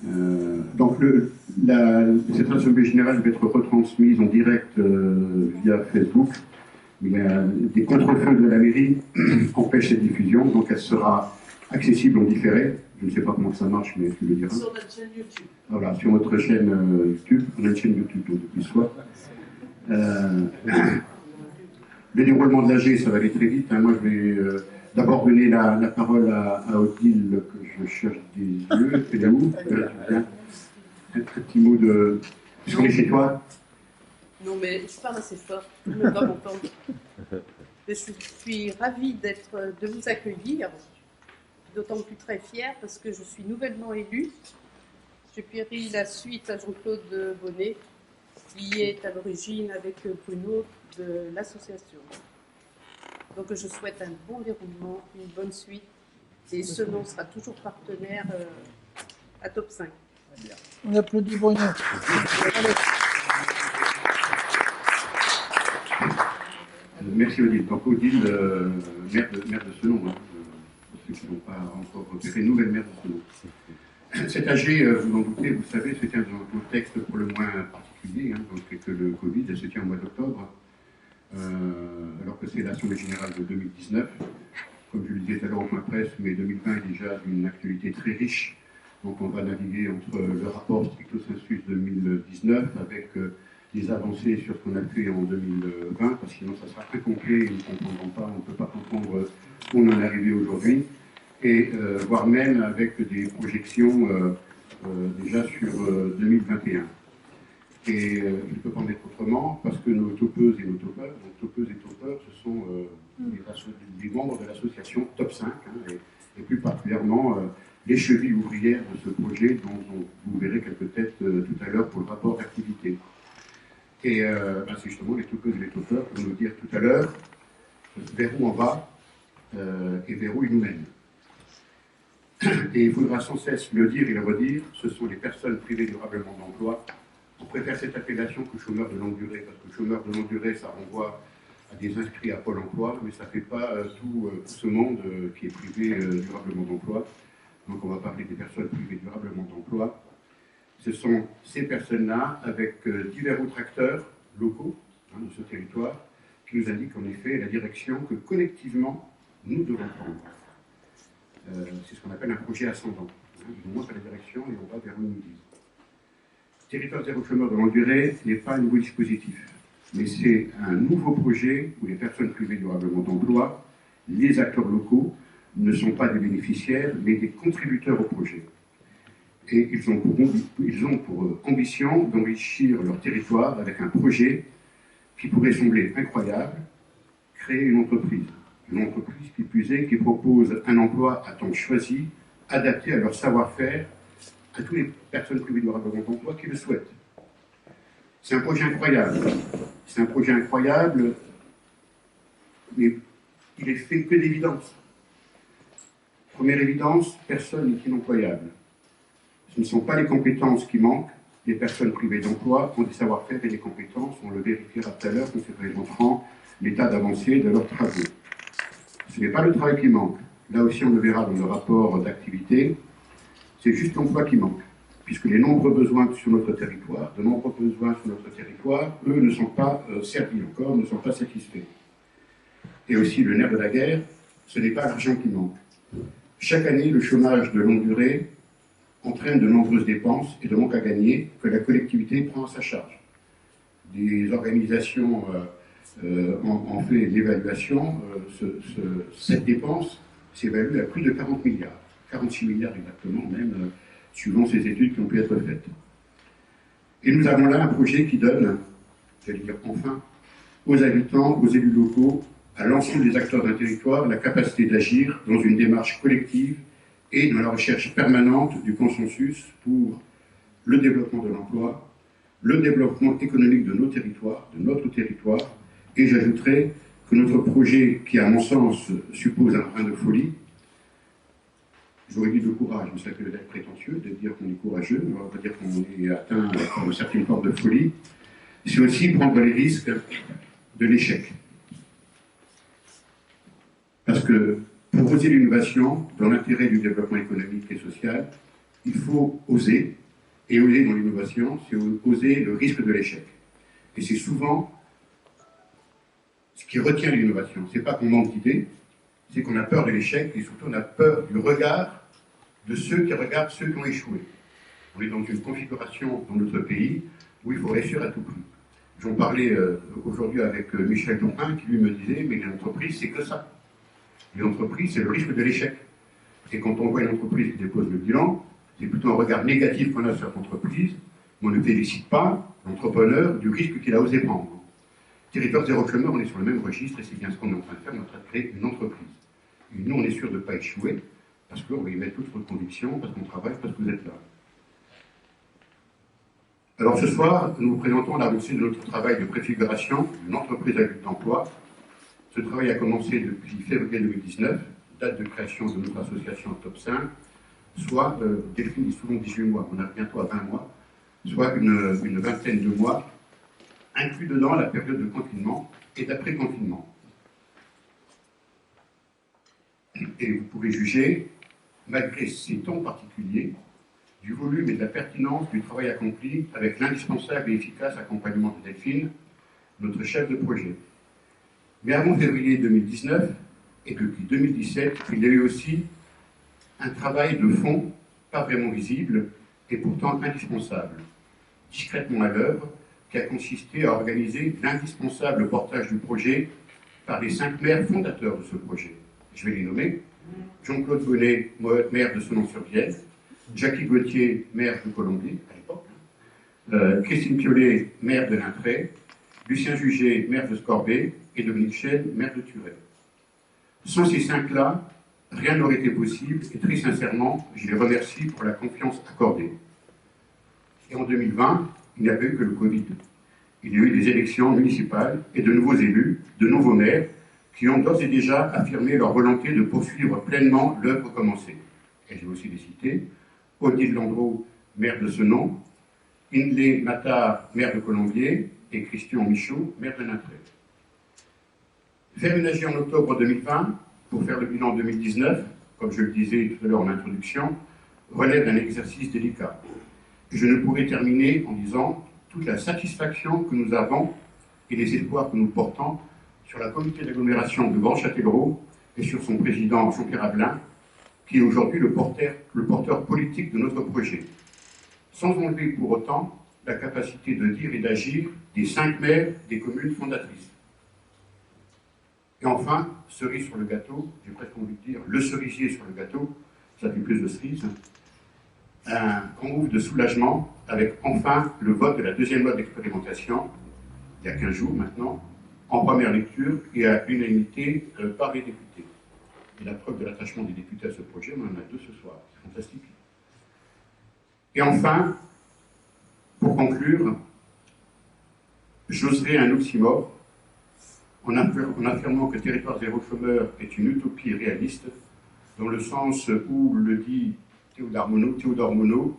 Donc cette assemblée générale va être retransmise en direct via Facebook. Il y a des contre-feux de la mairie empêchent cette diffusion, donc elle sera accessible en différé. Je ne sais pas comment ça marche, mais tu le diras. Sur notre chaîne YouTube. Voilà, sur notre chaîne YouTube. On a une chaîne YouTube depuis ce soir. Le déroulement de l'AG, ça va aller très vite. Hein. Moi, je vais d'abord donner la parole à Odile, que je cherche des yeux. Elle est où? Un petit mot de... Puisqu'on est chez toi. Non, mais je parle assez fort, tout le monde va m'entendre. Je suis ravie de vous accueillir, d'autant plus très fière parce que je suis nouvellement élue. J'ai pris la suite à Jean-Claude Bonnet, qui est à l'origine avec Bruno de l'association. Donc je souhaite un bon déroulement, une bonne suite, et Senon sera toujours partenaire à Top 5. On applaudit Bruno. Merci Odile. Donc Odile, maire de Senon, hein, pour ceux qui n'ont pas encore repéré, nouvelle maire de Senon. Cet AG, vous en doutez, vous savez, se tient dans un contexte pour le moins particulier, hein, donc que le Covid se tient au mois d'octobre, alors que c'est l'Assemblée générale de 2019. Comme je le disais tout à l'heure au point presse, mais 2020 est déjà d'une actualité très riche. Donc on va naviguer entre le rapport stricto sensu 2019 avec des avancées sur ce qu'on a fait en 2020, parce que sinon ça sera incomplet et nous ne comprendrons pas, on ne peut pas comprendre où on en est arrivé aujourd'hui, et voire même avec des projections déjà sur 2021. Et il ne peut pas en être autrement, parce que nos topeuses et nos topeurs, donc topeuses et topeurs, ce sont les membres de l'association Top 5, hein, et plus particulièrement les chevilles ouvrières de ce projet, dont vous verrez quelques têtes tout à l'heure pour le rapport d'activité. Et c'est justement les topeuses et les topeurs pour nous dire tout à l'heure vers où on va et vers où ils nous mènent. Et il faudra sans cesse le dire et le redire, ce sont les personnes privées durablement d'emploi. On préfère cette appellation que chômeur de longue durée, parce que chômeur de longue durée, ça renvoie à des inscrits à Pôle emploi, mais ça ne fait pas tout ce monde qui est privé durablement d'emploi. Donc on va parler des personnes privées durablement d'emploi. Ce sont ces personnes-là, avec divers autres acteurs locaux de ce territoire, qui nous indiquent en effet la direction que collectivement nous devons prendre. C'est ce qu'on appelle un projet ascendant. Ils nous montrent la direction et on va vers où ils nous disent. Territoire zéro chômeur de longue durée n'est pas un nouveau dispositif, mais c'est un nouveau projet où les personnes privées durablement d'emploi, les acteurs locaux, ne sont pas des bénéficiaires, mais des contributeurs au projet. Et ils ont pour ambition d'enrichir leur territoire avec un projet qui pourrait sembler incroyable, créer une entreprise qui plus est, qui propose un emploi à temps choisi, adapté à leur savoir-faire, à toutes les personnes privées durablement d'emploi qui le souhaitent. C'est un projet incroyable. C'est un projet incroyable, mais il est fait que d'évidence. Première évidence, personne n'est inemployable. Ce ne sont pas les compétences qui manquent. Les personnes privées d'emploi ont des savoir-faire et des compétences. On le vérifiera tout à l'heure quand c'est présenteront l'état d'avancée de leurs travaux. Ce n'est pas le travail qui manque. Là aussi, on le verra dans le rapport d'activité. C'est juste l'emploi qui manque, puisque les nombreux besoins sur notre territoire, eux, ne sont pas servis encore, ne sont pas satisfaits. Et aussi, le nerf de la guerre, ce n'est pas l'argent qui manque. Chaque année, le chômage de longue durée entraîne de nombreuses dépenses et de manques à gagner que la collectivité prend à sa charge. Des organisations ont fait l'évaluation, cette dépense s'évalue à plus de 40 milliards. 46 milliards exactement, même, suivant ces études qui ont pu être faites. Et nous avons là un projet qui donne, j'allais dire enfin, aux habitants, aux élus locaux, à l'ensemble des acteurs d'un territoire, la capacité d'agir dans une démarche collective et dans la recherche permanente du consensus pour le développement de l'emploi, le développement économique de nos territoires, de notre territoire, et j'ajouterai que notre projet, qui à mon sens suppose un brin de folie, j'aurais dit de courage, mais ça peut être prétentieux de dire qu'on est courageux, on va pas dire qu'on est atteint par une certaine forme de folie, c'est aussi prendre les risques de l'échec. Parce que pour oser l'innovation, dans l'intérêt du développement économique et social, il faut oser, et oser dans l'innovation, c'est oser le risque de l'échec. Et c'est souvent ce qui retient l'innovation. Ce n'est pas qu'on manque d'idées, c'est qu'on a peur de l'échec, et surtout on a peur du regard de ceux qui regardent ceux qui ont échoué. On est dans une configuration dans notre pays où il faut réussir à tout prix. J'en parlais aujourd'hui avec Michel Tourpin qui lui me disait, mais l'entreprise c'est que ça. L'entreprise c'est le risque de l'échec. Et quand on voit une entreprise qui dépose le bilan, c'est plutôt un regard négatif qu'on a sur l'entreprise, mais on ne félicite pas l'entrepreneur du risque qu'il a osé prendre. Territoire zéro chômeur, on est sur le même registre et c'est bien ce qu'on est en train de faire, on est en train de créer une entreprise. Et nous on est sûr de ne pas échouer, parce qu'on va y mettre toute notre conviction, parce qu'on travaille, parce que vous êtes là. Alors ce soir, nous vous présentons l'avancée de notre travail de préfiguration d'une entreprise à but d'emploi. Ce travail a commencé depuis février 2019, date de création de notre association Top 5, soit, Delphine dit souvent 18 mois, on a bientôt à 20 mois, soit une vingtaine de mois, inclus dedans la période de confinement et d'après-confinement. Et vous pouvez juger, malgré ces temps particuliers, du volume et de la pertinence du travail accompli avec l'indispensable et efficace accompagnement de Delphine, notre chef de projet. Mais avant février 2019, et depuis 2017, il y a eu aussi un travail de fond, pas vraiment visible, et pourtant indispensable, discrètement à l'œuvre, qui a consisté à organiser l'indispensable portage du projet par les 5 maires fondateurs de ce projet. Je vais les nommer. Jean-Claude Bonnet, maire de Senon-sur-Vienne, Jackie Gauthier, maire de Colombier, à l'époque, Christine Piolet, maire de Lintré, Lucien Juget, maire de Scorbé, et Dominique Chêne, maire de Turet. Sans ces 5-là, rien n'aurait été possible, et très sincèrement, je les remercie pour la confiance accordée. Et en 2020, il n'y a pas eu que le Covid. Il y a eu des élections municipales et de nouveaux élus, de nouveaux maires, qui ont d'ores et déjà affirmé leur volonté de poursuivre pleinement l'œuvre commencée. Et je vais aussi les citer. Odile Landreau, maire de Senon, Hindley Matar, maire de Colombier, et Christian Michaud, maire de Lintré. Faire une AG en octobre 2020 pour faire le bilan 2019, comme je le disais tout à l'heure en introduction, relève d'un exercice délicat. Je ne pourrais terminer en disant toute la satisfaction que nous avons et les espoirs que nous portons sur la communauté d'agglomération de Grand Châtellerault et sur son président Jean-Pierre Ablin, qui est aujourd'hui le porteur politique de notre projet, sans enlever pour autant la capacité de dire et d'agir des 5 maires des communes fondatrices. Et enfin, cerise sur le gâteau, j'ai presque envie de dire le cerisier sur le gâteau, ça fait plus de cerises, un grand mouvement de soulagement avec enfin le vote de la 2e loi d'expérimentation, il y a 15 jours maintenant, en première lecture et à l'unanimité par les députés. Et la preuve de l'attachement des députés à ce projet, on en a 2 ce soir, c'est fantastique. Et enfin, pour conclure, j'oserais un oxymore en affirmant que Territoire zéro chômeur est une utopie réaliste, dans le sens où le dit Théodore Monod,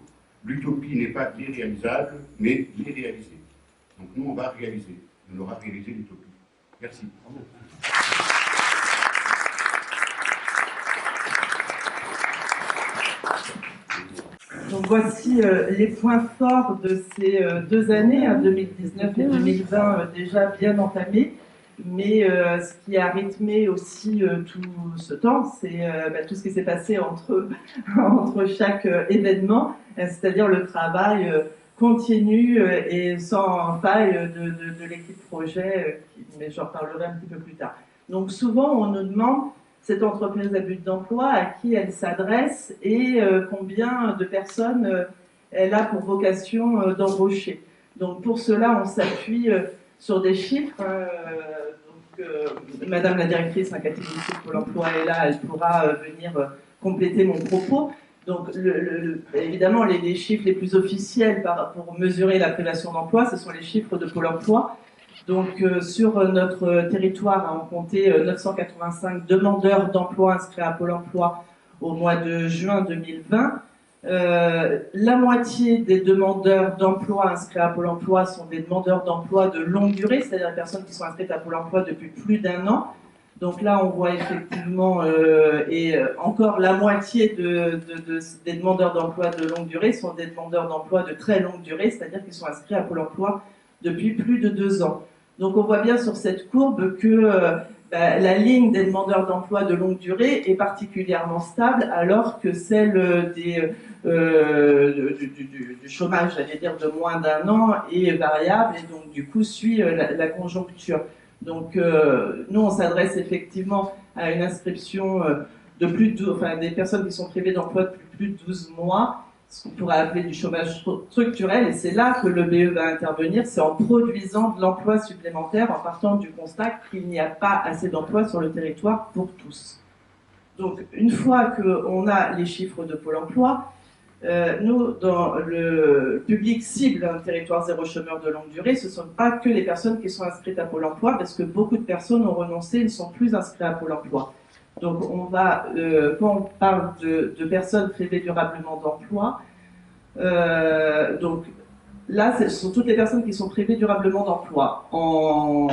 l'utopie n'est pas l'irréalisable, mais l'irréalisé. Donc nous, on va réaliser. On aura réalisé l'utopie. Merci. Donc voici les points forts de ces 2 années, 2019 et 2020 déjà bien entamées. Mais ce qui a rythmé aussi tout ce temps, c'est tout ce qui s'est passé entre chaque événement, c'est-à-dire le travail continu et sans faille de l'équipe projet, mais j'en reparlerai un petit peu plus tard. Donc souvent, on nous demande, cette entreprise à but d'emploi, à qui elle s'adresse et combien de personnes elle a pour vocation d'embaucher. Donc pour cela, on s'appuie sur des chiffres. Madame la directrice, Cathy Bousset de Pôle emploi est là, elle pourra venir compléter mon propos. Donc, évidemment, les chiffres les plus officiels pour mesurer la privation d'emploi, ce sont les chiffres de Pôle emploi. Donc, sur notre territoire, on comptait 985 demandeurs d'emploi inscrits à Pôle emploi au mois de juin 2020. La moitié des demandeurs d'emploi inscrits à Pôle emploi sont des demandeurs d'emploi de longue durée, c'est-à-dire des personnes qui sont inscrites à Pôle emploi depuis plus d'1 an. Donc là, on voit effectivement, encore la moitié des demandeurs d'emploi de longue durée sont des demandeurs d'emploi de très longue durée, c'est-à-dire qu'ils sont inscrits à Pôle emploi depuis plus de 2 ans. Donc on voit bien sur cette courbe que la ligne des demandeurs d'emploi de longue durée est particulièrement stable, alors que celle du chômage, j'allais dire, de moins d'1 an est variable et donc du coup suit la conjoncture. Donc nous, on s'adresse effectivement à une inscription de plus de des personnes qui sont privées d'emploi depuis plus de 12 mois, ce qu'on pourrait appeler du chômage structurel, et c'est là que le BE va intervenir, c'est en produisant de l'emploi supplémentaire, en partant du constat qu'il n'y a pas assez d'emplois sur le territoire pour tous. Donc une fois qu'on a les chiffres de Pôle emploi, nous, dans le public cible d'un territoire zéro chômeur de longue durée, ce ne sont pas que les personnes qui sont inscrites à Pôle emploi, parce que beaucoup de personnes ont renoncé et ne sont plus inscrites à Pôle emploi. Donc on va, quand on parle de personnes privées durablement d'emploi, donc là, ce sont toutes les personnes qui sont privées durablement d'emploi. En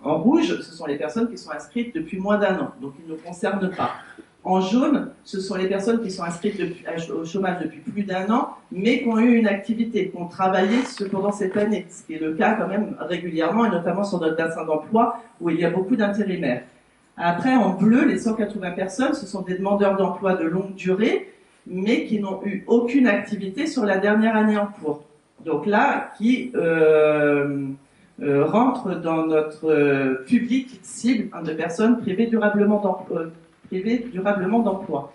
rouge, ce sont les personnes qui sont inscrites depuis moins d'1 an, donc ils ne concernent pas. En jaune, ce sont les personnes qui sont inscrites au chômage depuis plus d'1 an, mais qui ont eu une activité, qui ont travaillé pendant cette année, ce qui est le cas quand même régulièrement, et notamment sur notre bassin d'emploi, où il y a beaucoup d'intérimaires. Après, en bleu, les 180 personnes, ce sont des demandeurs d'emploi de longue durée, mais qui n'ont eu aucune activité sur la dernière année en cours. Donc là, qui rentrent dans notre public cible de personnes privées durablement d'emploi,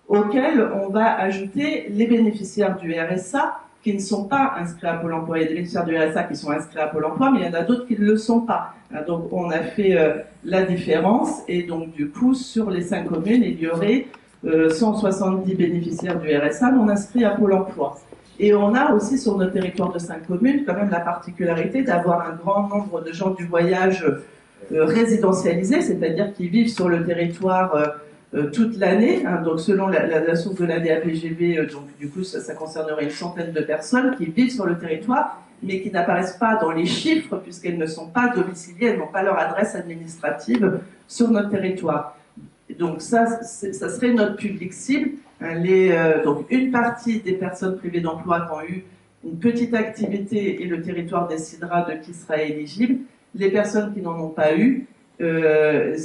auxquels on va ajouter les bénéficiaires du RSA qui ne sont pas inscrits à Pôle emploi. Il y a des bénéficiaires du RSA qui sont inscrits à Pôle emploi, mais il y en a d'autres qui ne le sont pas. Donc on a fait la différence, et donc du coup, sur les 5 communes, il y aurait 170 bénéficiaires du RSA non inscrits à Pôle emploi. Et on a aussi sur notre territoire de 5 communes quand même la particularité d'avoir un grand nombre de gens du voyage résidentialisés, c'est-à-dire qui vivent sur le territoire toute l'année, donc selon la source de la DAPGV, donc du coup ça concernerait une centaine de personnes qui vivent sur le territoire, mais qui n'apparaissent pas dans les chiffres puisqu'elles ne sont pas domiciliées, elles n'ont pas leur adresse administrative sur notre territoire. Donc ça serait notre public cible. Donc une partie des personnes privées d'emploi qui ont eu une petite activité et le territoire décidera de qui sera éligible. Les personnes qui n'en ont pas eu, les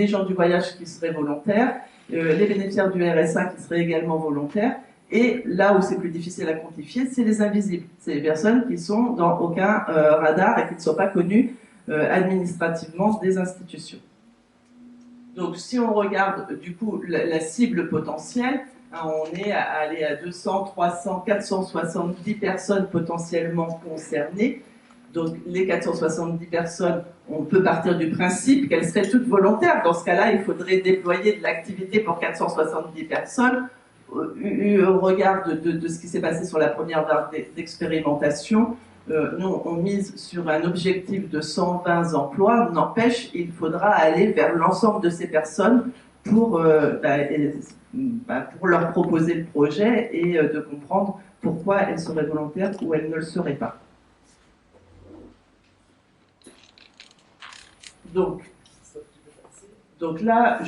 gens du voyage qui seraient volontaires, les bénéficiaires du RSA qui seraient également volontaires, et là où c'est plus difficile à quantifier, c'est les invisibles. C'est les personnes qui sont dans aucun radar et qui ne sont pas connues administrativement des institutions. Donc si on regarde du coup la cible potentielle, on est à 200, 300, 470 personnes potentiellement concernées. Donc les 470 personnes, on peut partir du principe qu'elles seraient toutes volontaires. Dans ce cas-là, il faudrait déployer de l'activité pour 470 personnes. Au regard de ce qui s'est passé sur la première vague d'expérimentation, nous, on mise sur un objectif de 120 emplois. N'empêche, il faudra aller vers l'ensemble de ces personnes pour leur proposer le projet et de comprendre pourquoi elles seraient volontaires ou elles ne le seraient pas. Donc là,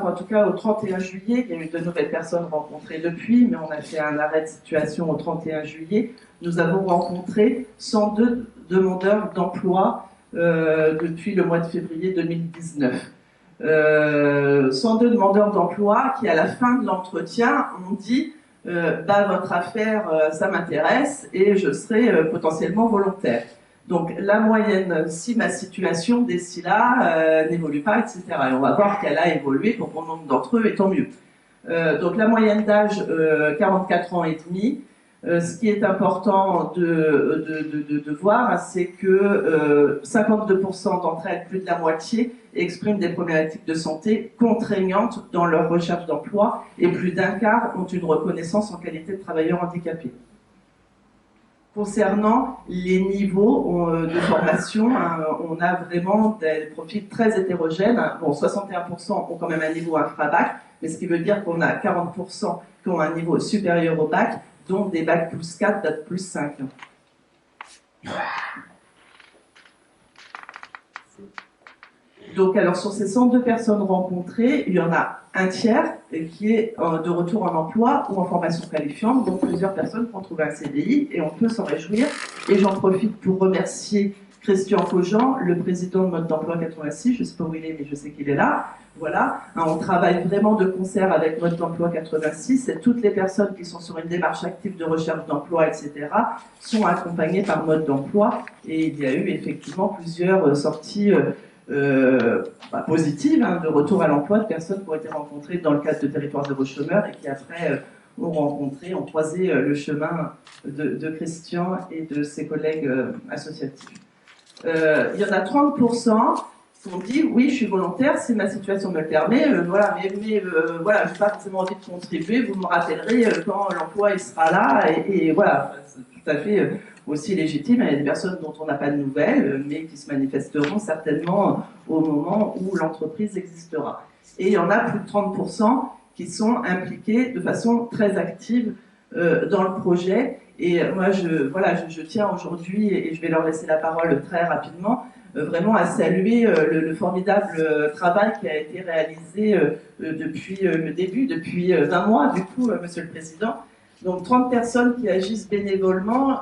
en tout cas au 31 juillet, il y a eu de nouvelles personnes rencontrées depuis, mais on a fait un arrêt de situation au 31 juillet. Nous avons rencontré 102 demandeurs d'emploi depuis le mois de février 2019. 102 demandeurs d'emploi qui, à la fin de l'entretien, ont dit votre affaire, ça m'intéresse et je serai potentiellement volontaire. Donc la moyenne, si ma situation d'ici là n'évolue pas, etc. Et on va voir qu'elle a évolué pour bon nombre d'entre eux, et tant mieux. Donc la moyenne d'âge, 44 ans et demi. Ce qui est important de voir, c'est que 52% d'entre elles, plus de la moitié, expriment des problématiques de santé contraignantes dans leur recherche d'emploi, et plus d'un quart ont une reconnaissance en qualité de travailleur handicapé. Concernant les niveaux de formation, on a vraiment des profils très hétérogènes. Bon, 61% ont quand même un niveau infra-bac, mais ce qui veut dire qu'on a 40% qui ont un niveau supérieur au bac, dont des bacs plus 4, bacs plus 5. Donc, alors, sur ces 102 personnes rencontrées, il y en a un tiers qui est de retour en emploi ou en formation qualifiante, donc plusieurs personnes qui ont trouvé un CDI, et on peut s'en réjouir. Et j'en profite pour remercier Christian Cogent, le président de Mode d'Emploi 86, je ne sais pas où il est, mais je sais qu'il est là. Voilà, on travaille vraiment de concert avec Mode d'Emploi 86, et toutes les personnes qui sont sur une démarche active de recherche d'emploi, etc., sont accompagnées par Mode d'Emploi, et il y a eu effectivement plusieurs sorties positives de retour à l'emploi de personnes qui ont été rencontrées dans le cadre de Territoires zéro chômeur et qui après ont croisé le chemin Christian et de ses collègues associatifs. Il y en a 30% qui ont dit oui, je suis volontaire si ma situation me le permet, voilà, mais voilà, je n'ai pas forcément envie de contribuer, vous me rappellerez quand l'emploi il sera là, et voilà, c'est tout à fait aussi légitime. Il y a des personnes dont on n'a pas de nouvelles, mais qui se manifesteront certainement au moment où l'entreprise existera. Et il y en a plus de 30% qui sont impliqués de façon très active dans le projet. Et moi, je tiens aujourd'hui, et je vais leur laisser la parole très rapidement, vraiment à saluer le formidable travail qui a été réalisé depuis le début, depuis 20 mois, du coup, Monsieur le Président. Donc 30 personnes qui agissent bénévolement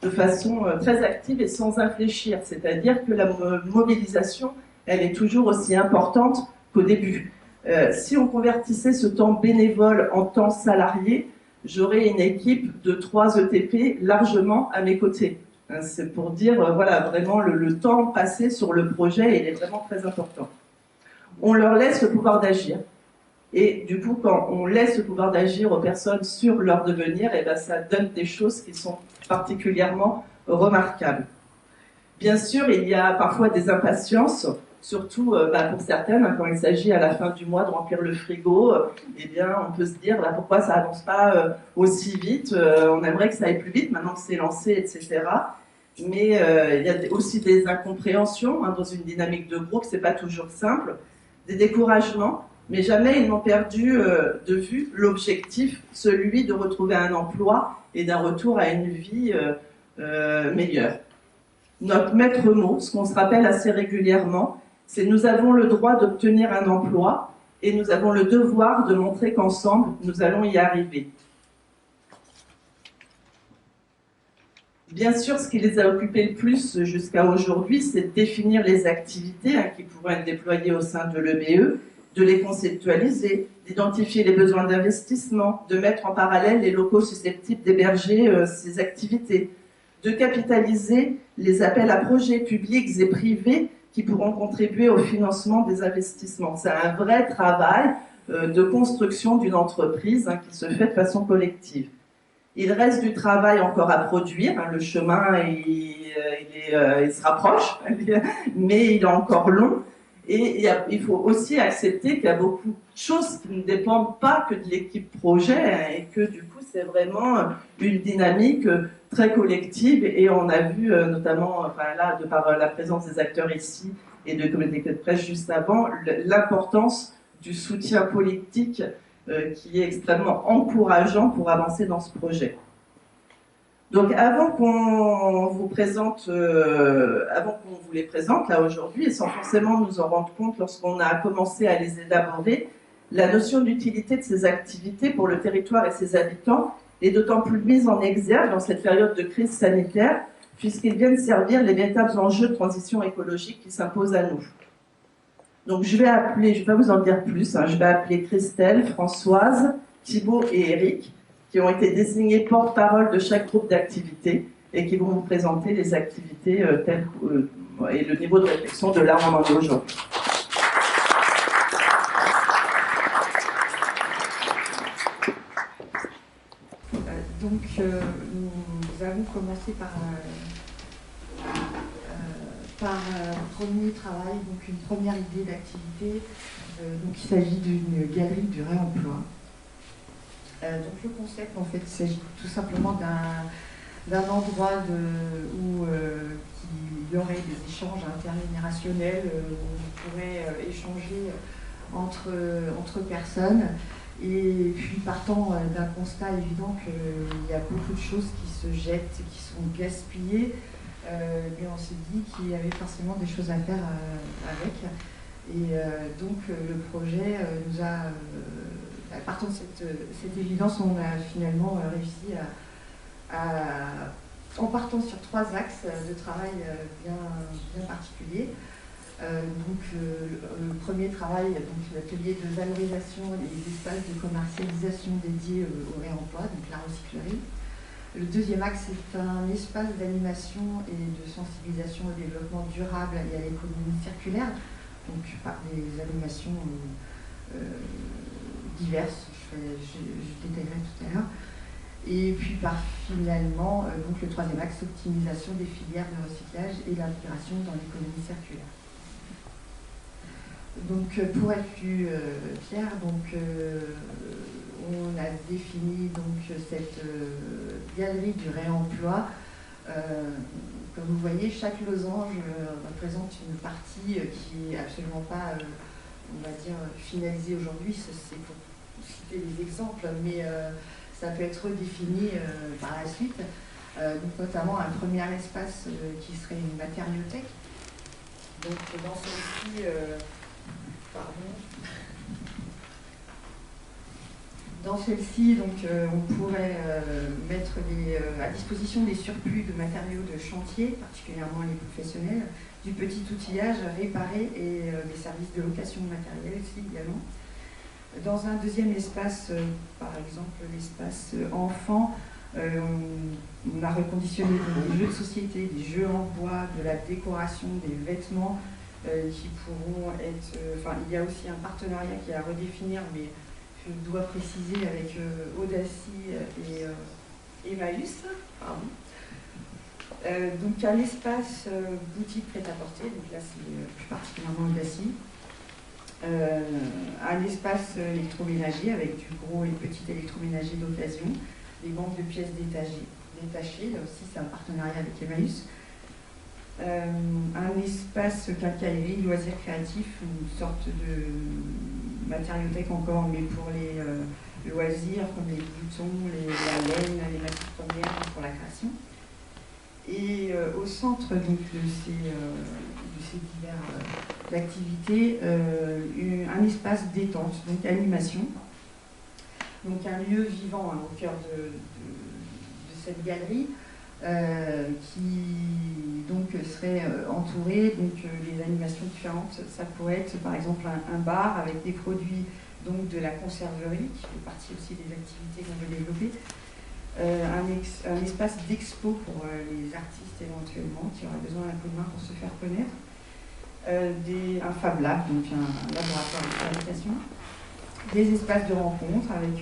de façon très active et sans infléchir. C'est-à-dire que la mobilisation, elle est toujours aussi importante qu'au début. Si on convertissait ce temps bénévole en temps salarié, j'aurais une équipe de 3 ETP largement à mes côtés. C'est pour dire, voilà, vraiment le temps passé sur le projet, il est vraiment très important. On leur laisse le pouvoir d'agir. Et du coup, quand on laisse le pouvoir d'agir aux personnes sur leur devenir, et ben, ça donne des choses qui sont particulièrement remarquables. Bien sûr, il y a parfois des impatiences, surtout pour certaines, quand il s'agit à la fin du mois de remplir le frigo, eh bien, on peut se dire pourquoi ça avance pas aussi vite, on aimerait que ça aille plus vite maintenant que c'est lancé, etc. Mais il y a aussi des incompréhensions dans une dynamique de groupe, c'est pas toujours simple, des découragements, mais jamais ils n'ont perdu de vue l'objectif, celui de retrouver un emploi et d'un retour à une vie meilleure. Notre maître mot, ce qu'on se rappelle assez régulièrement, c'est nous avons le droit d'obtenir un emploi et nous avons le devoir de montrer qu'ensemble, nous allons y arriver. Bien sûr, ce qui les a occupés le plus jusqu'à aujourd'hui, c'est de définir les activités qui pourraient être déployées au sein de l'EBE, de les conceptualiser, d'identifier les besoins d'investissement, de mettre en parallèle les locaux susceptibles d'héberger ces activités, de capitaliser les appels à projets publics et privés qui pourront contribuer au financement des investissements. C'est un vrai travail de construction d'une entreprise qui se fait de façon collective. Il reste du travail encore à produire, le chemin il se rapproche, mais il est encore long. Et il faut aussi accepter qu'il y a beaucoup de choses qui ne dépendent pas que de l'équipe projet et que du coup c'est vraiment une dynamique très collective. Et on a vu notamment, là, de par la présence des acteurs ici et de communiqué de presse juste avant, l'importance du soutien politique qui est extrêmement encourageant pour avancer dans ce projet. Donc avant qu'on vous les présente là aujourd'hui, et sans forcément nous en rendre compte lorsqu'on a commencé à les élaborer, la notion d'utilité de ces activités pour le territoire et ses habitants est d'autant plus mise en exergue dans cette période de crise sanitaire, puisqu'ils viennent servir les véritables enjeux de transition écologique qui s'imposent à nous. Donc je vais pas vous en dire plus, je vais appeler Christelle, Françoise, Thibaut et Eric, qui ont été désignés porte-parole de chaque groupe d'activités et qui vont vous présenter les activités et le niveau de réflexion de là où on en est aujourd'hui. Nous allons commencer par un premier travail, donc une première idée d'activité. Donc il s'agit d'une galerie du réemploi. Donc le concept, en fait, il s'agit tout simplement d'un endroit où il y aurait des échanges intergénérationnels, où on pourrait échanger entre personnes. Et puis partant d'un constat évident qu'il y a beaucoup de choses qui se jettent, qui sont gaspillées, mais on s'est dit qu'il y avait forcément des choses à faire avec. Et donc le projet nous a, partant de cette évidence, on a finalement réussi en partant sur 3 axes de travail bien particuliers. Le premier travail, l'atelier de valorisation et les espaces de commercialisation dédiés au réemploi, donc la recyclerie. Le deuxième axe est un espace d'animation et de sensibilisation au développement durable et à l'économie circulaire, donc par des animations diverses, je détaillerai tout à l'heure. Et puis finalement, donc le troisième axe, optimisation des filières de recyclage et l'intégration dans l'économie circulaire. Donc pour être plus clair, on a défini cette galerie du réemploi. Comme vous voyez, chaque losange représente une partie qui n'est absolument pas, on va dire, finalisée aujourd'hui. C'est pour citer des exemples, mais ça peut être redéfini par la suite. Donc notamment un premier espace qui serait une matériothèque. Donc dans celle-ci, dans celle-ci, on pourrait mettre à disposition des surplus de matériaux de chantier, particulièrement les professionnels, du petit outillage réparé et des services de location de matériel aussi également. Dans un deuxième espace, par exemple l'espace enfant, on a reconditionné des jeux de société, des jeux en bois, de la décoration, des vêtements qui pourront être... il y a aussi un partenariat qui est à redéfinir, mais je dois préciser avec Audacy et Emmaüs. Donc un espace boutique prêt-à-porter, donc là c'est plus particulièrement Audacy. Un espace électroménager avec du gros et petit électroménager d'occasion, des banques de pièces détachées, là aussi c'est un partenariat avec Emmaüs. Un espace quincaillerie, loisirs créatifs, une sorte de matériothèque encore, mais pour les loisirs, comme les boutons, la laine, les matières premières pour la création. Et au centre donc, de ces diverses activités, un espace détente, donc animation. Donc un lieu vivant au cœur de cette galerie, qui donc serait entouré des animations différentes. Ça pourrait être par exemple un bar avec des produits donc de la conserverie, qui fait partie aussi des activités qu'on veut développer. Un espace d'expo pour les artistes éventuellement qui auraient besoin d'un coup de main pour se faire connaître. Un Fab Lab, donc un laboratoire de fabrication. Des espaces de rencontre avec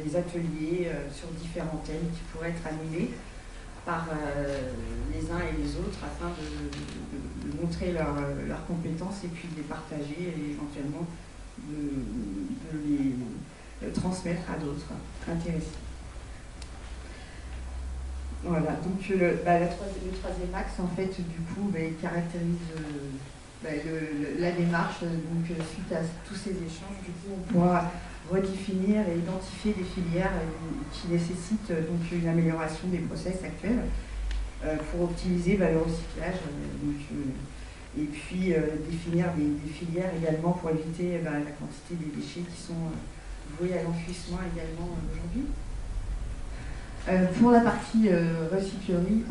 des ateliers sur différents thèmes qui pourraient être animés par les uns et les autres afin de montrer leurs compétences et puis de les partager et éventuellement de les transmettre à d'autres intéressés. Voilà, donc le troisième axe en fait du coup caractérise la démarche. Donc suite à tous ces échanges, du coup on pourra redéfinir et identifier des filières qui nécessitent donc une amélioration des process actuels pour optimiser le recyclage et puis définir des filières également pour éviter la quantité des déchets qui sont voués à l'enfouissement également aujourd'hui. Pour la partie recyclerie,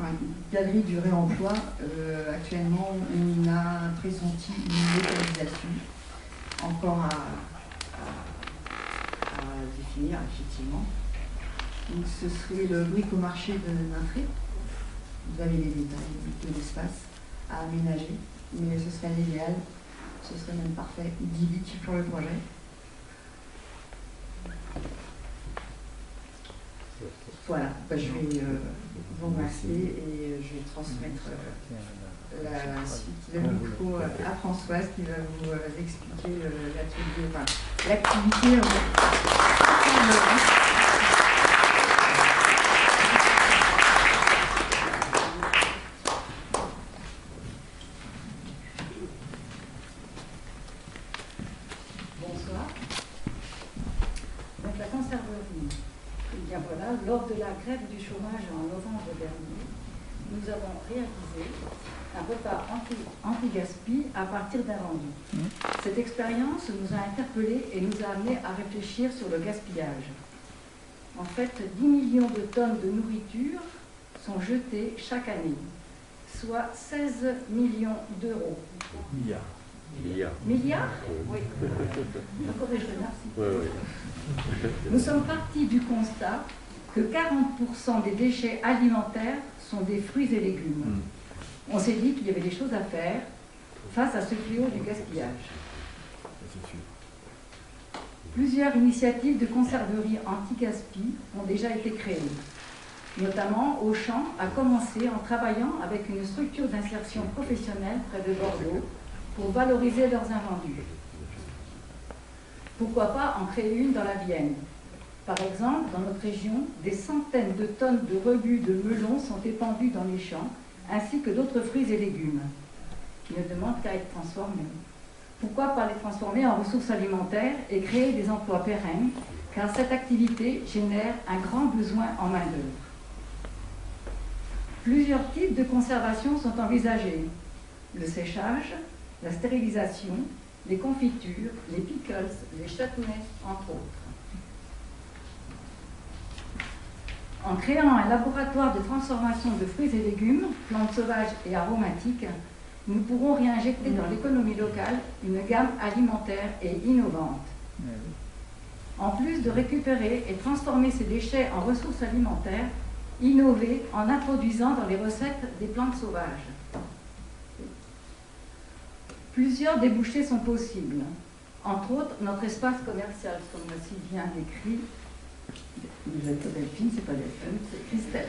galerie du réemploi, actuellement on a pressenti une localisation encore à définir effectivement. Donc ce serait le bric-au-marché de Nintré. Vous avez les détails de l'espace à aménager, mais ce serait l'idéal, ce serait même parfait, idyllique pour le projet. Voilà, je vais vous remercier et je vais transmettre la suite, le micro à Françoise qui va vous expliquer l'atelier, l'activité. Bonsoir. Donc la conserverie. Lors de la grève du chômage en novembre dernier, nous avons réalisé un repas anti-gaspi à partir d'un rendu. Cette expérience nous a interpellés et nous a amenés à réfléchir sur le gaspillage. En fait, 10 millions de tonnes de nourriture sont jetées chaque année, soit 16 millions d'euros. Milliards. Oui. Nous sommes partis du constat que 40% des déchets alimentaires sont des fruits et légumes. On s'est dit qu'il y avait des choses à faire face à ce fléau du gaspillage. Plusieurs initiatives de conserverie anti-gaspi ont déjà été créées. Notamment, Auchan a commencé en travaillant avec une structure d'insertion professionnelle près de Bordeaux pour valoriser leurs invendus. Pourquoi pas en créer une dans la Vienne? Par exemple, dans notre région, des centaines de tonnes de rebus de melons sont épandues dans les champs, ainsi que d'autres fruits et légumes, qui ne demandent qu'à être transformés. Pourquoi pas les transformer en ressources alimentaires et créer des emplois pérennes, car cette activité génère un grand besoin en main-d'œuvre. Plusieurs types de conservation sont envisagés. Le séchage, la stérilisation, les confitures, les pickles, les chutneys, entre autres. En créant un laboratoire de transformation de fruits et légumes, plantes sauvages et aromatiques, nous pourrons réinjecter dans l'économie locale une gamme alimentaire et innovante. En plus de récupérer et transformer ces déchets en ressources alimentaires, innover en introduisant dans les recettes des plantes sauvages. Plusieurs débouchés sont possibles. Entre autres, notre espace commercial, comme si bien décrit. Vous êtes Delphine, c'est pas Delphine, c'est Christelle.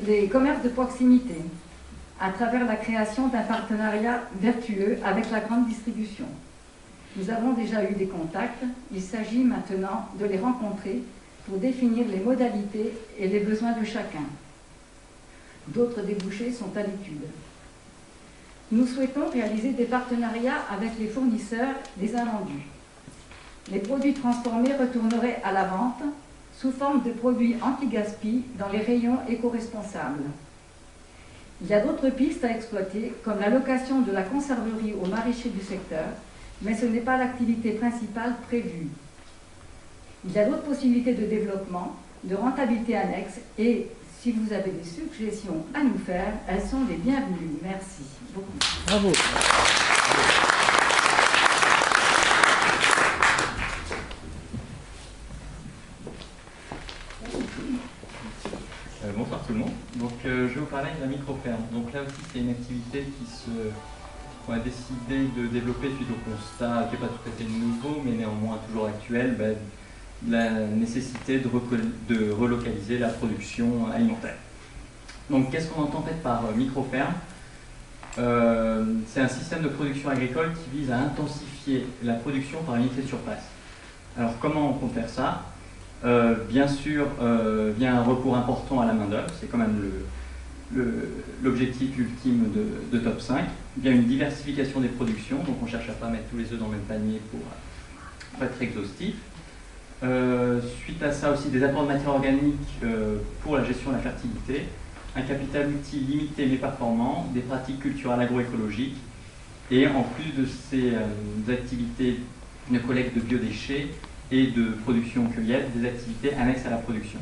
Les commerces de proximité, à travers la création d'un partenariat vertueux avec la grande distribution. Nous avons déjà eu des contacts, il s'agit maintenant de les rencontrer pour définir les modalités et les besoins de chacun. D'autres débouchés sont à l'étude. Nous souhaitons réaliser des partenariats avec les fournisseurs des invendus. Les produits transformés retourneraient à la vente sous forme de produits anti-gaspi dans les rayons éco-responsables. Il y a d'autres pistes à exploiter, comme la location de la conserverie aux maraîchers du secteur, mais ce n'est pas l'activité principale prévue. Il y a d'autres possibilités de développement, de rentabilité annexe, et si vous avez des suggestions à nous faire, elles sont les bienvenues. Merci beaucoup. Bravo. Bonsoir tout le monde. Donc, je vais vous parler de la micro-ferme. Donc là aussi, c'est une activité qu'on a décidé de développer suite au constat qui n'est pas tout à fait nouveau, mais néanmoins toujours actuel, la nécessité de relocaliser la production alimentaire. Donc, qu'est-ce qu'on entend en fait par micro-ferme? C'est un système de production agricole qui vise à intensifier la production par unité de surface. Alors, comment on compte faire ça? Bien sûr, via un recours important à la main-d'œuvre, c'est quand même l'objectif ultime de Top 5, via une diversification des productions, donc on ne cherche à pas mettre tous les œufs dans le même panier pour être exhaustif. Suite à ça aussi, des apports de matière organique pour la gestion de la fertilité, un capital outil limité mais performant, des pratiques culturelles agroécologiques, et en plus de ces activités de collecte de biodéchets, et de production-cueillette, des activités annexes à la production.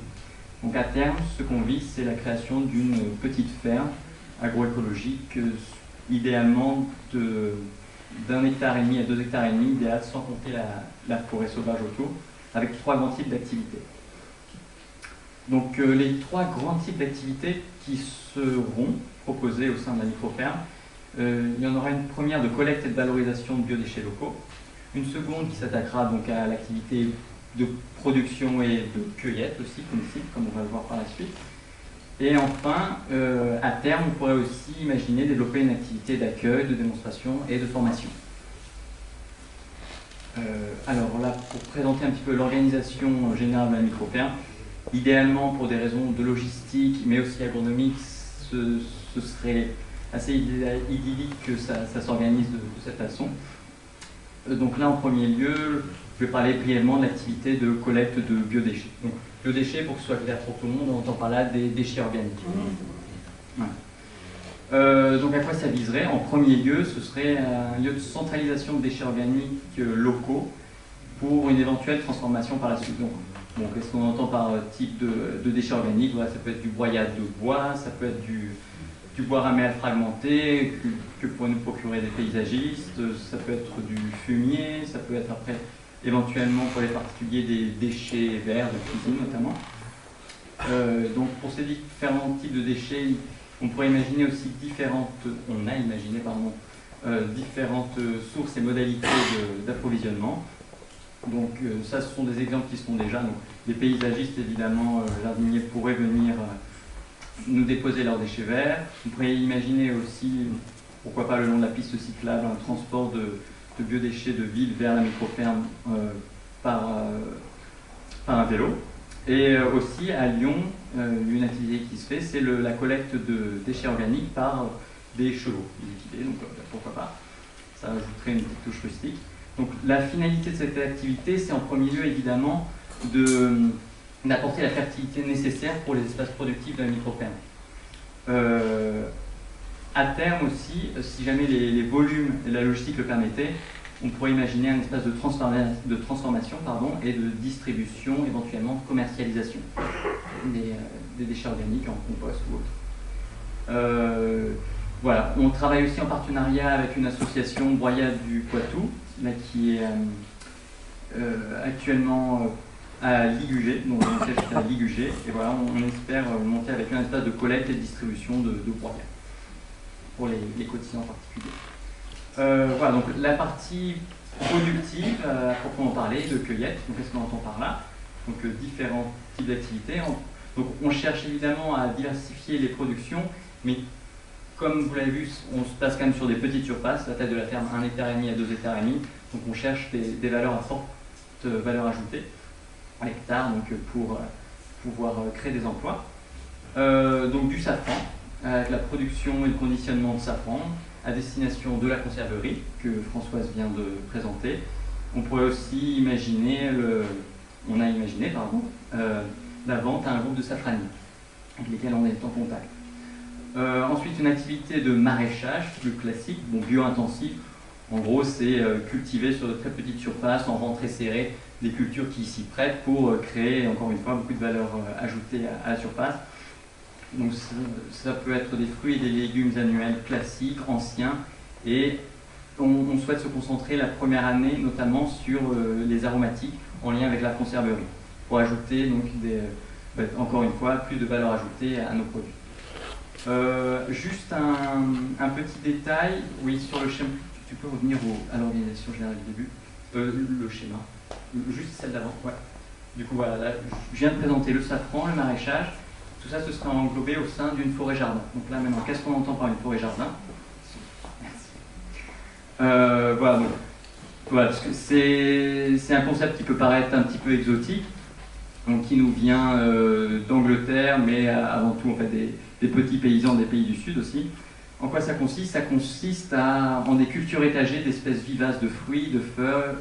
Donc à terme, ce qu'on vise, c'est la création d'une petite ferme agroécologique, idéalement d'1,5 hectare à 2,5 hectares, idéal, sans compter la forêt sauvage autour, avec 3 grands types d'activités. Donc les 3 grands types d'activités qui seront proposés au sein de la micro-ferme, il y en aura une première de collecte et de valorisation de biodéchets locaux, une seconde qui s'attaquera donc à l'activité de production et de cueillette aussi, comme on va le voir par la suite. Et enfin, à terme, on pourrait aussi imaginer développer une activité d'accueil, de démonstration et de formation. Alors là, pour présenter un petit peu l'organisation générale de la micro-ferme, idéalement pour des raisons de logistique, mais aussi agronomiques, ce serait assez idyllique que ça s'organise de cette façon. Donc là, en premier lieu, je vais parler brièvement de l'activité de collecte de biodéchets. Donc, biodéchets, pour que ce soit clair pour tout le monde, on entend par là des déchets organiques. Voilà. Donc à quoi ça viserait? En premier lieu, ce serait un lieu de centralisation de déchets organiques locaux pour une éventuelle transformation par la suite. Donc, bon, qu'est-ce qu'on entend par type de déchets organiques? Voilà, ça peut être du broyade de bois, ça peut être du bois raméal fragmenté que pourraient nous procurer des paysagistes, ça peut être du fumier, ça peut être après éventuellement pour les particuliers des déchets verts de cuisine notamment. Donc pour ces différents types de déchets, on pourrait imaginer aussi différentes sources et modalités d'approvisionnement. Donc ça, ce sont des exemples qui se font déjà. Donc, les paysagistes, évidemment, jardiniers pourraient venir nous déposer leurs déchets verts. On pourrait imaginer aussi, pourquoi pas le long de la piste cyclable, un transport de biodéchets de ville vers la microferme par un vélo. Et aussi à Lyon, une activité qui se fait, c'est la collecte de déchets organiques par des chevaux liquidés, donc pourquoi pas. Ça ajouterait une petite touche rustique. Donc la finalité de cette activité, c'est en premier lieu évidemment d'apporter la fertilité nécessaire pour les espaces productifs de la microferme. À terme aussi, si jamais les volumes et la logistique le permettaient, on pourrait imaginer un espace de transformation et de distribution, éventuellement de commercialisation des déchets organiques en compost ou autre. Voilà. On travaille aussi en partenariat avec une association Broyade du Poitou, là, qui est actuellement à Ligugé, donc on est à Ligugé, et voilà, on espère monter avec un espace de collecte et de distribution de broyats pour les quotidiens en particulier. Voilà, donc la partie productive, à proprement parler, de cueillette. Donc qu'est-ce qu'on entend par là? Donc différents types d'activités. Donc on cherche évidemment à diversifier les productions, mais comme vous l'avez vu, on se place quand même sur des petites surfaces, la taille de la ferme 1,5 hectare à 2,5 hectares. Donc on cherche des valeurs à forte valeur ajoutée à l'hectare, donc pour pouvoir créer des emplois. Donc du safran, avec la production et le conditionnement de safran à destination de la conserverie que Françoise vient de présenter. On pourrait aussi imaginer, la vente à un groupe de safraniers avec lesquels on est en contact. Ensuite, une activité de maraîchage plus classique, bio-intensif. En gros, c'est cultiver sur de très petites surfaces, en rang très serré, des cultures qui s'y prêtent pour créer, encore une fois, beaucoup de valeur ajoutée à la surface. Donc ça peut être des fruits et des légumes annuels classiques, anciens, et on souhaite se concentrer la première année notamment sur les aromatiques en lien avec la conserverie, pour ajouter donc encore une fois plus de valeur ajoutée à nos produits. Juste un petit détail, oui, sur le schéma, tu peux revenir à l'organisation générale du début, le schéma, juste celle d'avant, ouais. Du coup voilà, là, je viens de présenter le safran, le maraîchage. Tout ça, ce sera englobé au sein d'une forêt-jardin. Donc là, maintenant, qu'est-ce qu'on entend par une forêt-jardin? Voilà, donc, voilà, parce que c'est un concept qui peut paraître un petit peu exotique, donc qui nous vient d'Angleterre, mais avant tout, en fait, des petits paysans des pays du Sud aussi. En quoi ça consiste? Ça consiste en des cultures étagées d'espèces vivaces de fruits, de fleurs,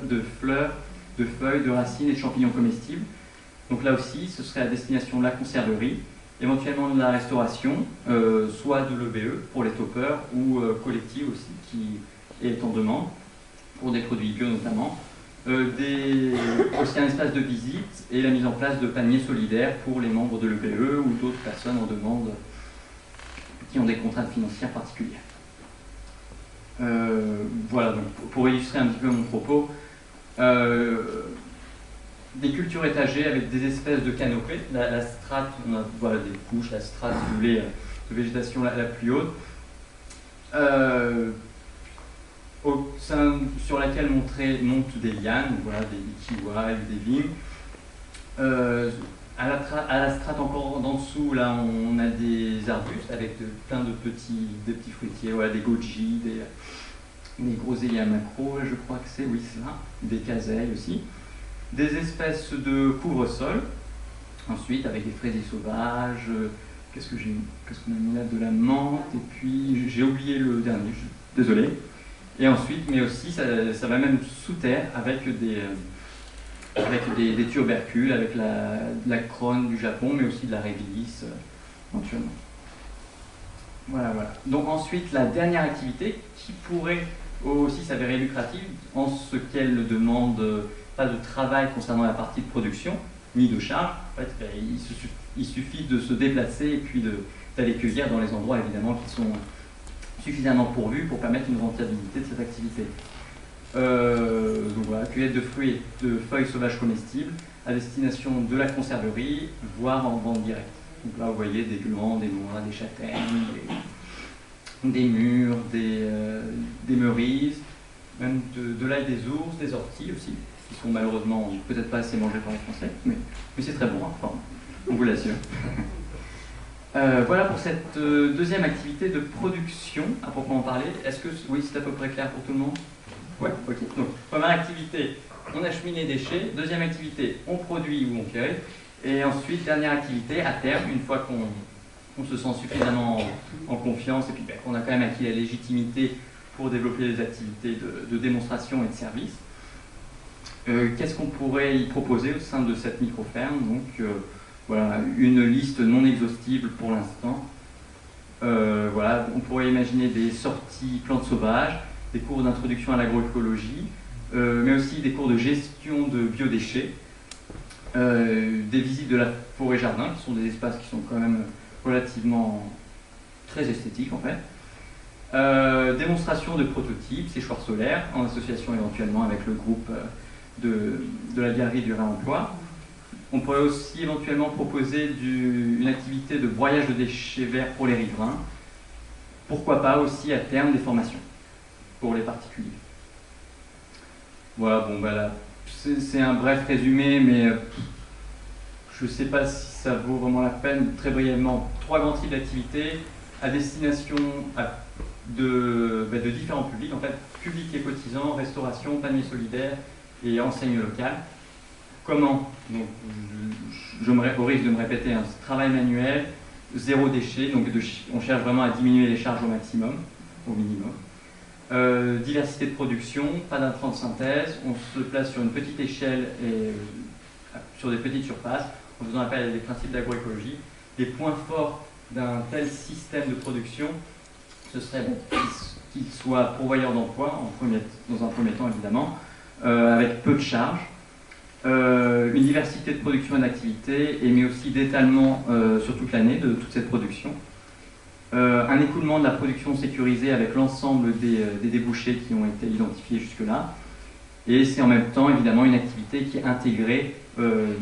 de feuilles, de racines et de champignons comestibles. Donc là aussi, ce serait à destination de la conserverie, éventuellement de la restauration, soit de l'EBE pour les toppers, ou collective aussi, qui est en demande, pour des produits bio notamment. Aussi un espace de visite et la mise en place de paniers solidaires pour les membres de l'EBE ou d'autres personnes en demande qui ont des contraintes financières particulières. Voilà, donc pour illustrer un petit peu mon propos, des cultures étagées avec des espèces de canopées. La strate, on a voilà, des couches, la strate, si vous voulez, de végétation la plus haute, sur laquelle montent des lianes, voilà, des ikiwa, des vignes. À la strate encore d'en dessous, là, on a des arbustes avec plein de petits fruitiers, voilà, des goji, des groseilliers à macro, je crois que c'est, oui, c'est ça, des caseilles aussi. Des espèces de couvre-sol, ensuite avec des fraisiers sauvages, qu'est-ce qu'on a mis là, de la menthe, et puis j'ai oublié le dernier, désolé. Et ensuite, mais aussi, ça va même sous terre avec avec des tubercules, avec de la crone du Japon, mais aussi de la réglisse, éventuellement. Voilà. Donc ensuite, la dernière activité qui pourrait aussi s'avérer lucrative, en ce qu'elle ne demande pas de travail concernant la partie de production, ni de charge. En fait, il suffit de se déplacer et puis d'aller cueillir dans les endroits, évidemment, qui sont suffisamment pourvus pour permettre une rentabilité de cette activité. Donc voilà, cueillette de fruits et de feuilles sauvages comestibles à destination de la conserverie, voire en vente directe. Donc là, vous voyez des glands, des noix, des châtaignes, des mûres, des merises, même de l'ail des ours, des orties aussi, qui sont malheureusement peut-être pas assez mangés par les Français, mais c'est très bon, hein, enfin, on vous l'assure. Voilà pour cette deuxième activité de production, à proprement parler. Est-ce que oui, c'est à peu près clair pour tout le monde? Ouais, ok. Donc, première activité, on achemine les déchets. Deuxième activité, on produit ou on cueille. Et ensuite, dernière activité, à terme, une fois qu'on se sent suffisamment en confiance et puis qu'on a quand même acquis la légitimité pour développer des activités de démonstration et de service, qu'est-ce qu'on pourrait y proposer au sein de cette micro-ferme? Donc, voilà, une liste non exhaustive pour l'instant. Voilà, on pourrait imaginer des sorties plantes sauvages, des cours d'introduction à l'agroécologie, mais aussi des cours de gestion de biodéchets, des visites de la forêt-jardin, qui sont des espaces qui sont quand même relativement très esthétiques en fait. Démonstration de prototypes, séchoirs solaires, en association éventuellement avec le groupe de la galerie du réemploi. On pourrait aussi éventuellement proposer une activité de broyage de déchets verts pour les riverains. Pourquoi pas aussi à terme des formations pour les particuliers. Voilà, bon, bah là, c'est un bref résumé, mais je ne sais pas si ça vaut vraiment la peine. Très brièvement, 3 grands types d'activités à destination de différents publics, en fait, public et cotisants, restauration, panier solidaire et enseigne locale. Comment? Donc, au risque de me répéter, un travail manuel, 0 déchet, donc on cherche vraiment à diminuer les charges au minimum. Diversité de production, pas d'intrants de synthèse, on se place sur une petite échelle et sur des petites surfaces, en faisant appel à des principes d'agroécologie. Les points forts d'un tel système de production, ce serait qu'il soit pourvoyeur d'emploi, dans un premier temps évidemment, avec peu de charges, une diversité de production et d'activité, mais aussi d'étalement sur toute l'année de toute cette production. Un écoulement de la production sécurisée avec l'ensemble des débouchés qui ont été identifiés jusque-là. Et c'est en même temps, évidemment, une activité qui est intégrée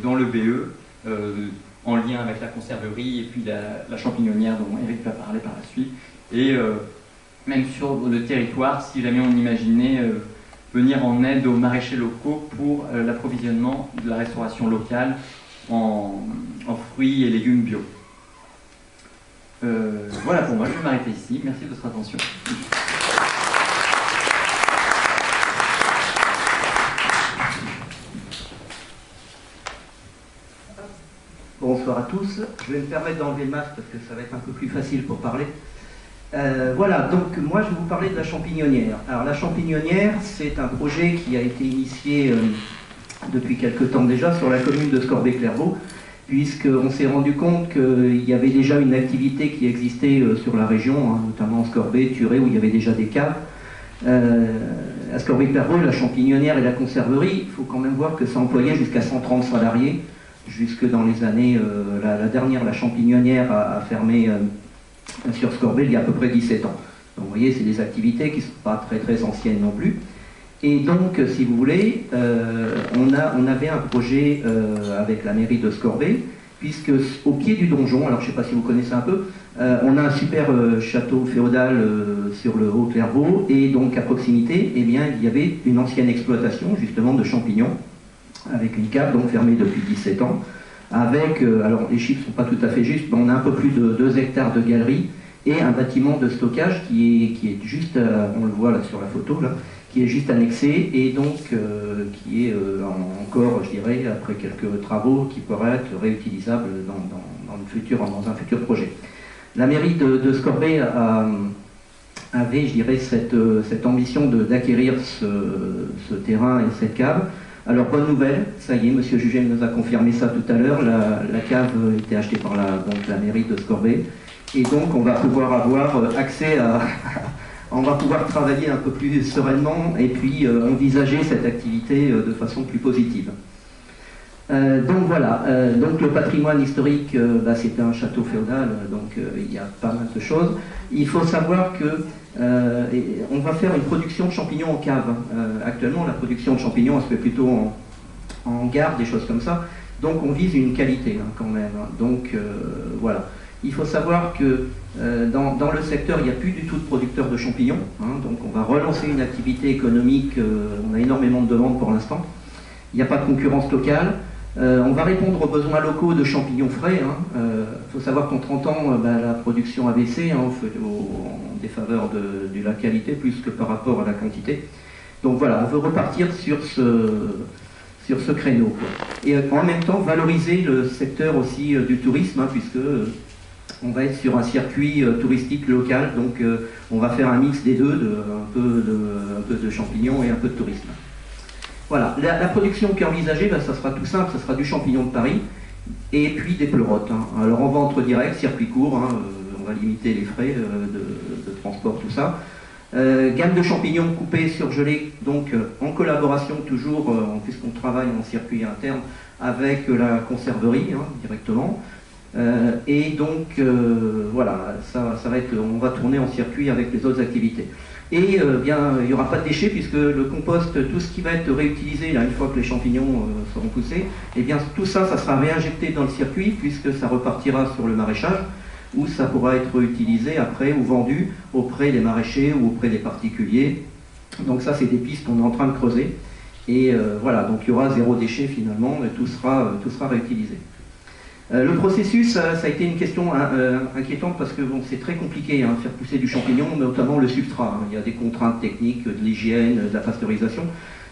dans le BE, en lien avec la conserverie et puis la champignonnière dont Eric va parler par la suite. Et même sur le territoire, si jamais on imaginait venir en aide aux maraîchers locaux pour l'approvisionnement de la restauration locale en fruits et légumes bio. Voilà pour moi, je vais m'arrêter ici. Merci de votre attention. Bonsoir à tous. Je vais me permettre d'enlever le masque parce que ça va être un peu plus facile pour parler. Voilà, donc moi je vais vous parler de la champignonnière. Alors la champignonnière, c'est un projet qui a été initié depuis quelque temps déjà sur la commune de Scorbé-Clairvaux, puisqu'on s'est rendu compte qu'il y avait déjà une activité qui existait sur la région, hein, notamment en Scorbé, Thuré, où il y avait déjà des caves. À Scorbé-Clairvaux, la champignonnière et la conserverie, il faut quand même voir que ça employait jusqu'à 130 salariés, jusque dans les années, la dernière, la champignonnière a fermé sur Scorbé il y a à peu près 17 ans. Donc vous voyez, c'est des activités qui ne sont pas très très anciennes non plus. Et donc, si vous voulez, on avait un projet avec la mairie de Scorbé, puisque au pied du donjon, alors je ne sais pas si vous connaissez un peu, on a un super château féodal sur le Haut-Clairvaux, et donc à proximité, eh bien, il y avait une ancienne exploitation justement de champignons, avec une cave donc fermée depuis 17 ans, avec, alors les chiffres ne sont pas tout à fait justes, mais on a un peu plus de 2 hectares de galeries, et un bâtiment de stockage qui est juste, on le voit là sur la photo, là, qui est juste annexé et donc qui est encore, je dirais, après quelques travaux, qui pourraient être réutilisables dans un futur projet. La mairie de Scorbé avait, je dirais, cette ambition d'acquérir ce terrain et cette cave Alors, bonne nouvelle, ça y est, Monsieur Jugel nous a confirmé ça tout à l'heure, la cave a été achetée par la mairie de Scorbé, et donc on va pouvoir avoir accès à... on va pouvoir travailler un peu plus sereinement et puis envisager cette activité de façon plus positive. Donc voilà, donc le patrimoine historique, c'était un château féodal, donc il y a pas mal de choses. Il faut savoir que on va faire une production de champignons en cave. Actuellement, la production de champignons, elle se fait plutôt en gare, des choses comme ça. Donc on vise une qualité quand même. Donc voilà. Il faut savoir que dans le secteur, il n'y a plus du tout de producteurs de champignons. Donc on va relancer une activité économique. On a énormément de demandes pour l'instant. Il n'y a pas de concurrence locale. On va répondre aux besoins locaux de champignons frais. Il faut savoir qu'en 30 ans, la production a baissé en défaveur de la qualité plus que par rapport à la quantité. Donc voilà, on veut repartir sur ce créneau, quoi. Et en même temps, valoriser le secteur aussi du tourisme, puisque on va être sur un circuit touristique local. Donc on va faire un mix des deux, un peu de champignons et un peu de tourisme. Voilà, la production qui est envisagée, ça sera tout simple, ça sera du champignon de Paris et puis des pleurotes. Alors en vente directe, circuit court, on va limiter les frais de transport, tout ça. Gamme de champignons coupés, surgelés, donc en collaboration toujours, puisqu'on travaille en circuit interne, avec la conserverie directement. Et donc voilà, ça va être, on va tourner en circuit avec les autres activités. Et bien, il n'y aura pas de déchets puisque le compost, tout ce qui va être réutilisé là, une fois que les champignons seront poussés, et bien tout ça, ça sera réinjecté dans le circuit puisque ça repartira sur le maraîchage où ça pourra être utilisé après ou vendu auprès des maraîchers ou auprès des particuliers. Donc ça, c'est des pistes qu'on est en train de creuser. Et voilà, donc il y aura zéro déchet finalement, et tout sera réutilisé. Le processus, ça a été une question inquiétante parce que bon, c'est très compliqué de faire pousser du champignon, notamment le substrat. Il y a des contraintes techniques, de l'hygiène, de la pasteurisation.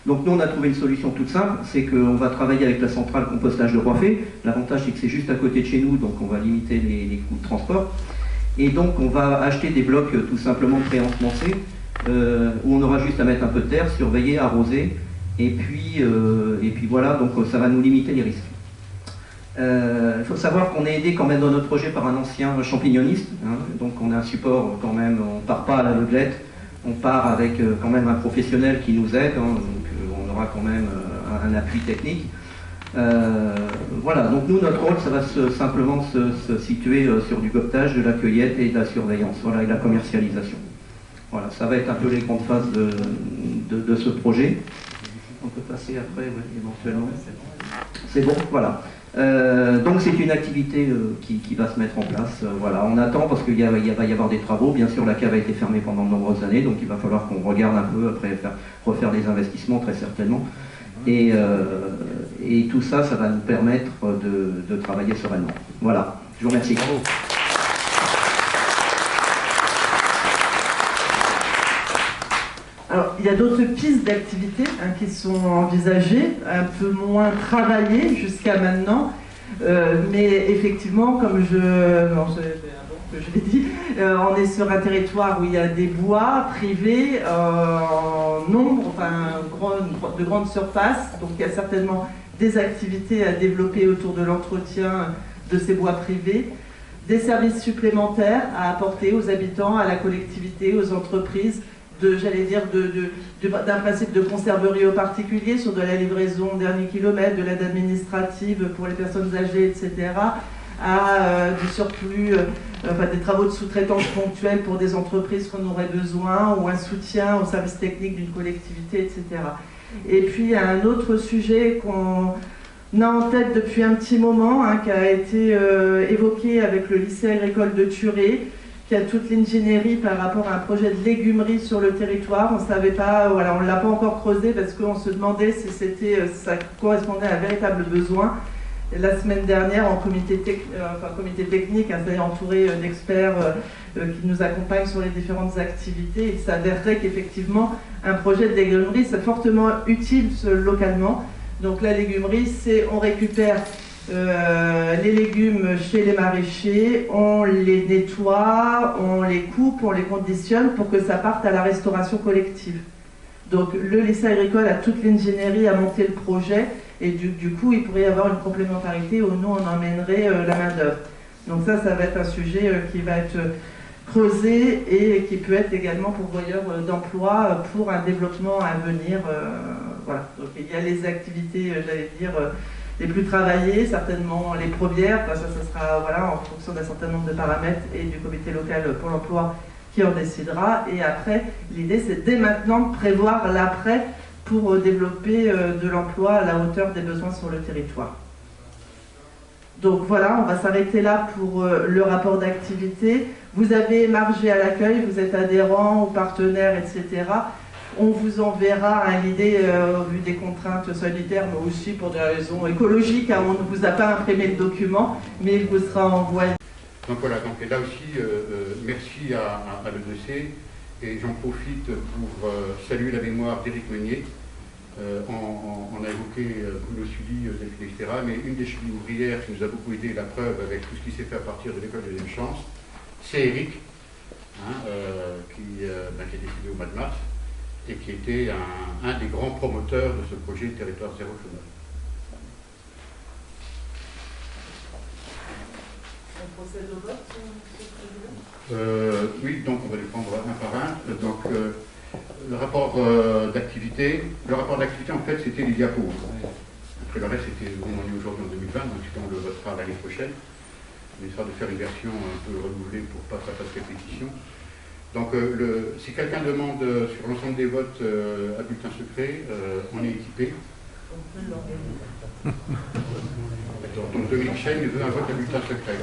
Donc nous, on a trouvé une solution toute simple, c'est qu'on va travailler avec la centrale compostage de Roiffet. L'avantage, c'est que c'est juste à côté de chez nous, donc on va limiter les coûts de transport. Et donc on va acheter des blocs tout simplement pré-ensemencés, où on aura juste à mettre un peu de terre, surveiller, arroser, et puis voilà, donc ça va nous limiter les risques. Il faut savoir qu'on est aidé quand même dans notre projet par un ancien champignoniste, donc on a un support quand même, on ne part pas à l'aveuglette, on part avec quand même un professionnel qui nous aide, donc on aura quand même un appui technique. Voilà, donc nous, notre rôle, ça va simplement se situer sur du gobetage, de la cueillette et de la surveillance, voilà, et de la commercialisation. Voilà, ça va être un peu les grandes phases de ce projet. On peut passer après, oui, éventuellement. C'est bon, voilà. Donc c'est une activité qui va se mettre en place. Voilà, on attend parce qu'il va y avoir des travaux. Bien sûr, la cave a été fermée pendant de nombreuses années, donc il va falloir qu'on regarde un peu après refaire des investissements très certainement. Et tout ça, ça va nous permettre de travailler sereinement. Voilà, je vous remercie. Bravo. Alors, il y a d'autres pistes d'activité qui sont envisagées, un peu moins travaillées jusqu'à maintenant, mais effectivement, comme je l'ai dit, on est sur un territoire où il y a des bois privés en nombre, enfin de grandes surfaces, donc il y a certainement des activités à développer autour de l'entretien de ces bois privés, des services supplémentaires à apporter aux habitants, à la collectivité, aux entreprises, d'un principe de conserverie aux particuliers sur de la livraison dernier kilomètre, de l'aide administrative pour les personnes âgées, etc., à du surplus, des travaux de sous-traitance ponctuels pour des entreprises qu'on aurait besoin, ou un soutien aux services techniques d'une collectivité, etc. Et puis il y a un autre sujet qu'on a en tête depuis un petit moment, qui a été évoqué avec le lycée agricole de Thuré, qui a toute l'ingénierie par rapport à un projet de légumerie sur le territoire. On ne savait pas, voilà, on ne l'a pas encore creusé parce qu'on se demandait si ça correspondait à un véritable besoin. Et la semaine dernière, en comité technique, c'est-à-dire entouré d'experts qui nous accompagnent sur les différentes activités, il s'avérerait qu'effectivement, un projet de légumerie, c'est fortement utile localement. Donc la légumerie, c'est on récupère les légumes chez les maraîchers, on les nettoie, on les coupe, on les conditionne pour que ça parte à la restauration collective. Donc le lycée agricole a toute l'ingénierie à monter le projet et du coup il pourrait y avoir une complémentarité où nous on emmènerait la main d'œuvre. Donc ça va être un sujet qui va être creusé et qui peut être également pourvoyeur d'emploi pour un développement à venir. Voilà. Donc il y a les activités, j'allais dire, les plus travaillées, certainement les premières. Ça sera voilà, en fonction d'un certain nombre de paramètres et du comité local pour l'emploi qui en décidera. Et après, l'idée c'est dès maintenant de prévoir l'après pour développer de l'emploi à la hauteur des besoins sur le territoire. Donc voilà, on va s'arrêter là pour le rapport d'activité. Vous avez émargé à l'accueil, vous êtes adhérent ou partenaire, etc. On vous enverra l'idée au vu des contraintes sanitaires, mais aussi pour des raisons écologiques. Hein, on ne vous a pas imprimé le document, mais il vous sera envoyé. Donc voilà, donc là aussi, merci à l'EDC. Et j'en profite pour saluer la mémoire d'Éric Meunier. On a évoqué Bruno Sully, etc. Mais une des chevilles ouvrières qui nous a beaucoup aidé, la preuve avec tout ce qui s'est fait à partir de l'école de deuxième chance, c'est Éric, hein, qui est décédé au mois de mars et qui était un des grands promoteurs de ce projet Territoire Zéro Chômage. On procède au vote, Monsieur le Président ? Oui, donc on va les prendre un par un. Donc, le rapport d'activité, en fait, c'était les diapos. Après le reste, c'était où on est aujourd'hui en 2020, donc on le votera l'année prochaine. On essaiera de faire une version un peu renouvelée pour pas que ça fasse répétition. Donc, si quelqu'un demande sur l'ensemble des votes à bulletin secret, on est équipé. Donc Dominique Chêne veut un vote à bulletin secret.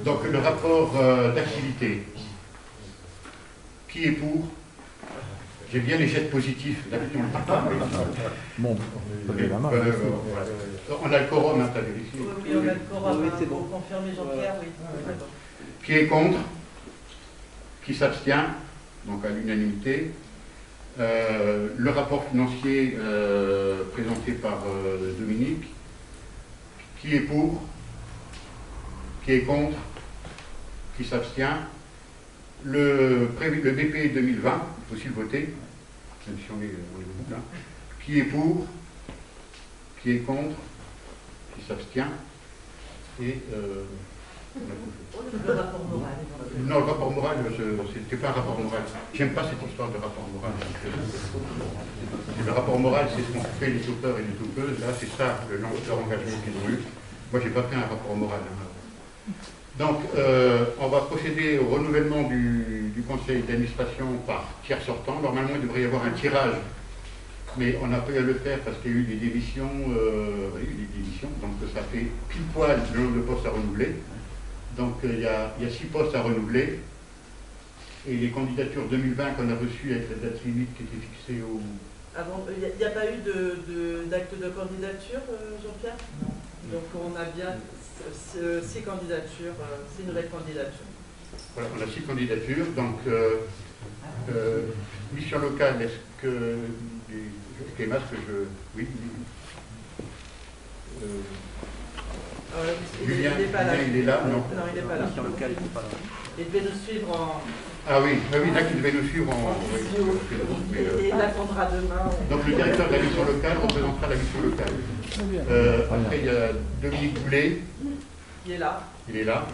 Donc le rapport d'activité. Qui est pour? J'ai bien les jets positifs, d'habitude on ne le dit pas. Bon, on a le quorum, hein, tu as vérifié. Oui, on a le quorum, oui, c'est bon. Pour confirmer Jean-Pierre, oui. Qui est contre? Qui s'abstient? Donc à l'unanimité. Le rapport financier présenté par Dominique. Qui est pour? Qui est contre? Qui s'abstient? Le BP 2020, il faut aussi le voter, même si on est beaucoup là. Qui est pour? Qui est contre? Qui s'abstient? Et le rapport moral. Non, le rapport moral, c'était pas un rapport moral. J'aime pas cette histoire de rapport moral. Le rapport moral, c'est ce qu'ont fait les auteurs et les auteuses. Là, c'est ça, leur engagement qu'ils ont eu. Moi, j'ai pas fait un rapport moral. Donc, on va procéder au renouvellement du conseil d'administration par tiers sortant. Normalement, il devrait y avoir un tirage, mais on n'a pas eu à le faire parce qu'il y a eu des démissions. Donc ça fait pile poil le nombre de postes à renouveler. Donc, il y a 6 postes à renouveler. Et les candidatures 2020 qu'on a reçues avec la date limite qui était fixée au... Il n'y a pas eu d'acte de candidature, Jean-Pierre? Donc on a bien 6 candidatures, 6 nouvelles candidatures. Voilà, on a 6 candidatures. Donc, mission locale, est-ce que les masques, oui. Julien, il n'est pas là. Il est là, non? Non, il n'est pas là. Mission locale, il n'est pas là. Il devait nous suivre en... Ah oui, là qui devait nous suivre en... Et il attendra demain. Donc le directeur de la mission locale représentera la mission locale. Après, il y a Dominique Boulet. Il est là. Il est là.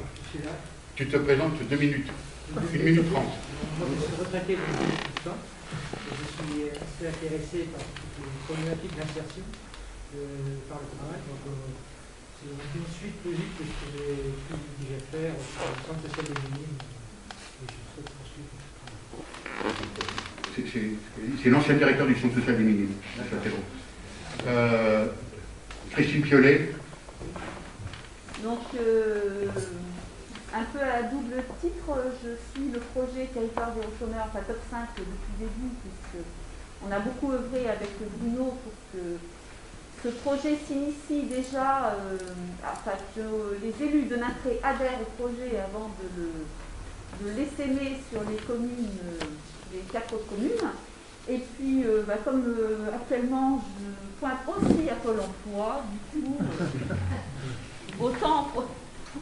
Tu te présentes 2 minutes. 1 minute 30. Moi, je suis retraité de tout ça. Je suis assez intéressé par toutes les problématiques d'insertion par le travail. Donc, c'est une suite logique de ce que j'ai pu déjà faire au centre social des minimes. Et je souhaite poursuivre ce travail. C'est l'ancien directeur du centre social des minimes. Christine Piolet. Donc, un peu à double titre, je suis le projet Territoire Zéro Chômeur, enfin top 5 depuis le début, puisqu'on a beaucoup œuvré avec Bruno pour que ce projet s'initie déjà, enfin que les élus de Natré adhèrent au projet avant de l'essaimer sur les communes, les 4 autres communes. Et puis, comme actuellement, je pointe aussi à Pôle emploi, du coup,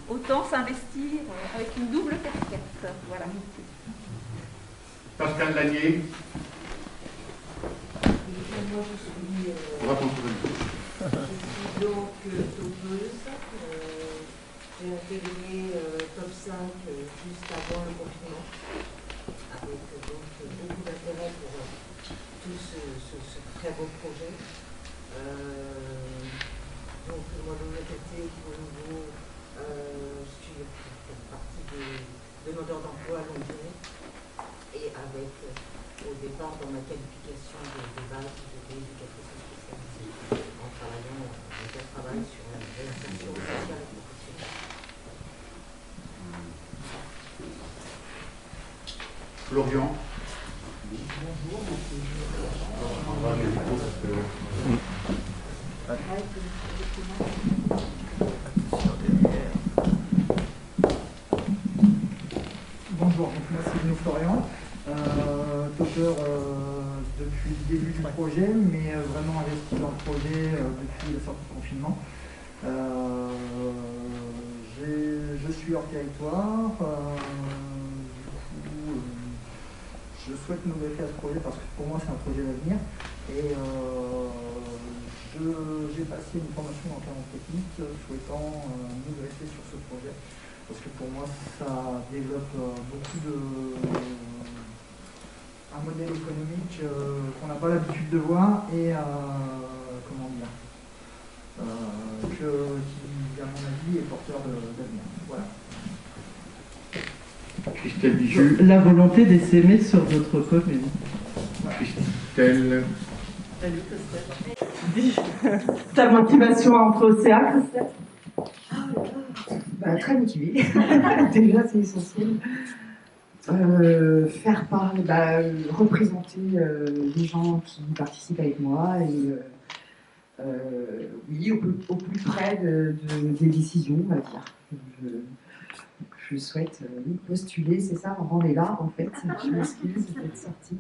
autant s'investir avec une double casquette. Voilà. Pascal Lanier. Moi, je suis donc topeuse. J'ai intégré Top 5 juste avant le confinement, avec donc beaucoup d'intérêt pour tout ce très beau projet. Donc moi de mon côté, au niveau, je suis partie des demandeurs d'emploi à longue durée et avec au départ dans ma qualification de base, j'étais éducatrice spécialisée en travaillant avec un travail sur la réinsertion sociale et professionnelle. Florian. Bonjour, donc moi c'est Bruno Florian, tuteur depuis le début du projet, mais vraiment investi dans le projet depuis la sortie du confinement. Je suis hors territoire, je souhaite me greffer à ce projet parce que pour moi c'est un projet d'avenir et j'ai passé une formation en termes techniques souhaitant me greffer sur ce projet parce que pour moi ça développe un modèle économique qu'on n'a pas l'habitude de voir et qui à mon avis est porteur d'avenir. Voilà. Christelle Bijou. La volonté d'essaimer sur votre commune. Christelle. Ta motivation à entrer au CA, Christelle? Très motivée. Déjà, c'est essentiel. Faire parler, représenter les gens qui participent avec moi et oui, au plus près des décisions, on va dire. Je souhaite postuler, c'est ça, en rang des larmes en fait. Je m'excuse d'être sortie.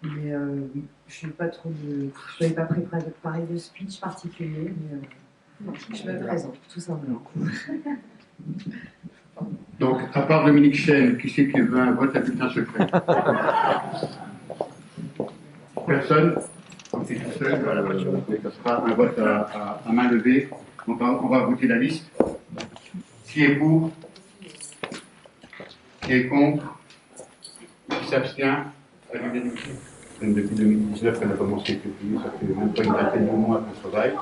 Mais oui, je n'avais pas préparé de speech particulier, mais je me présente, tout simplement. Donc, à part Dominique Chêne, qui sait qu'il veut un vote à bulletin secret? Personne? Donc, c'est tout seul, ça sera un vote à main levée. On va voter la liste. Qui est pour? Qui est contre? Qui s'abstient? Depuis 2019, on a commencé avec le pays, ça fait même pas une vingtaine de mois qu'on travaille.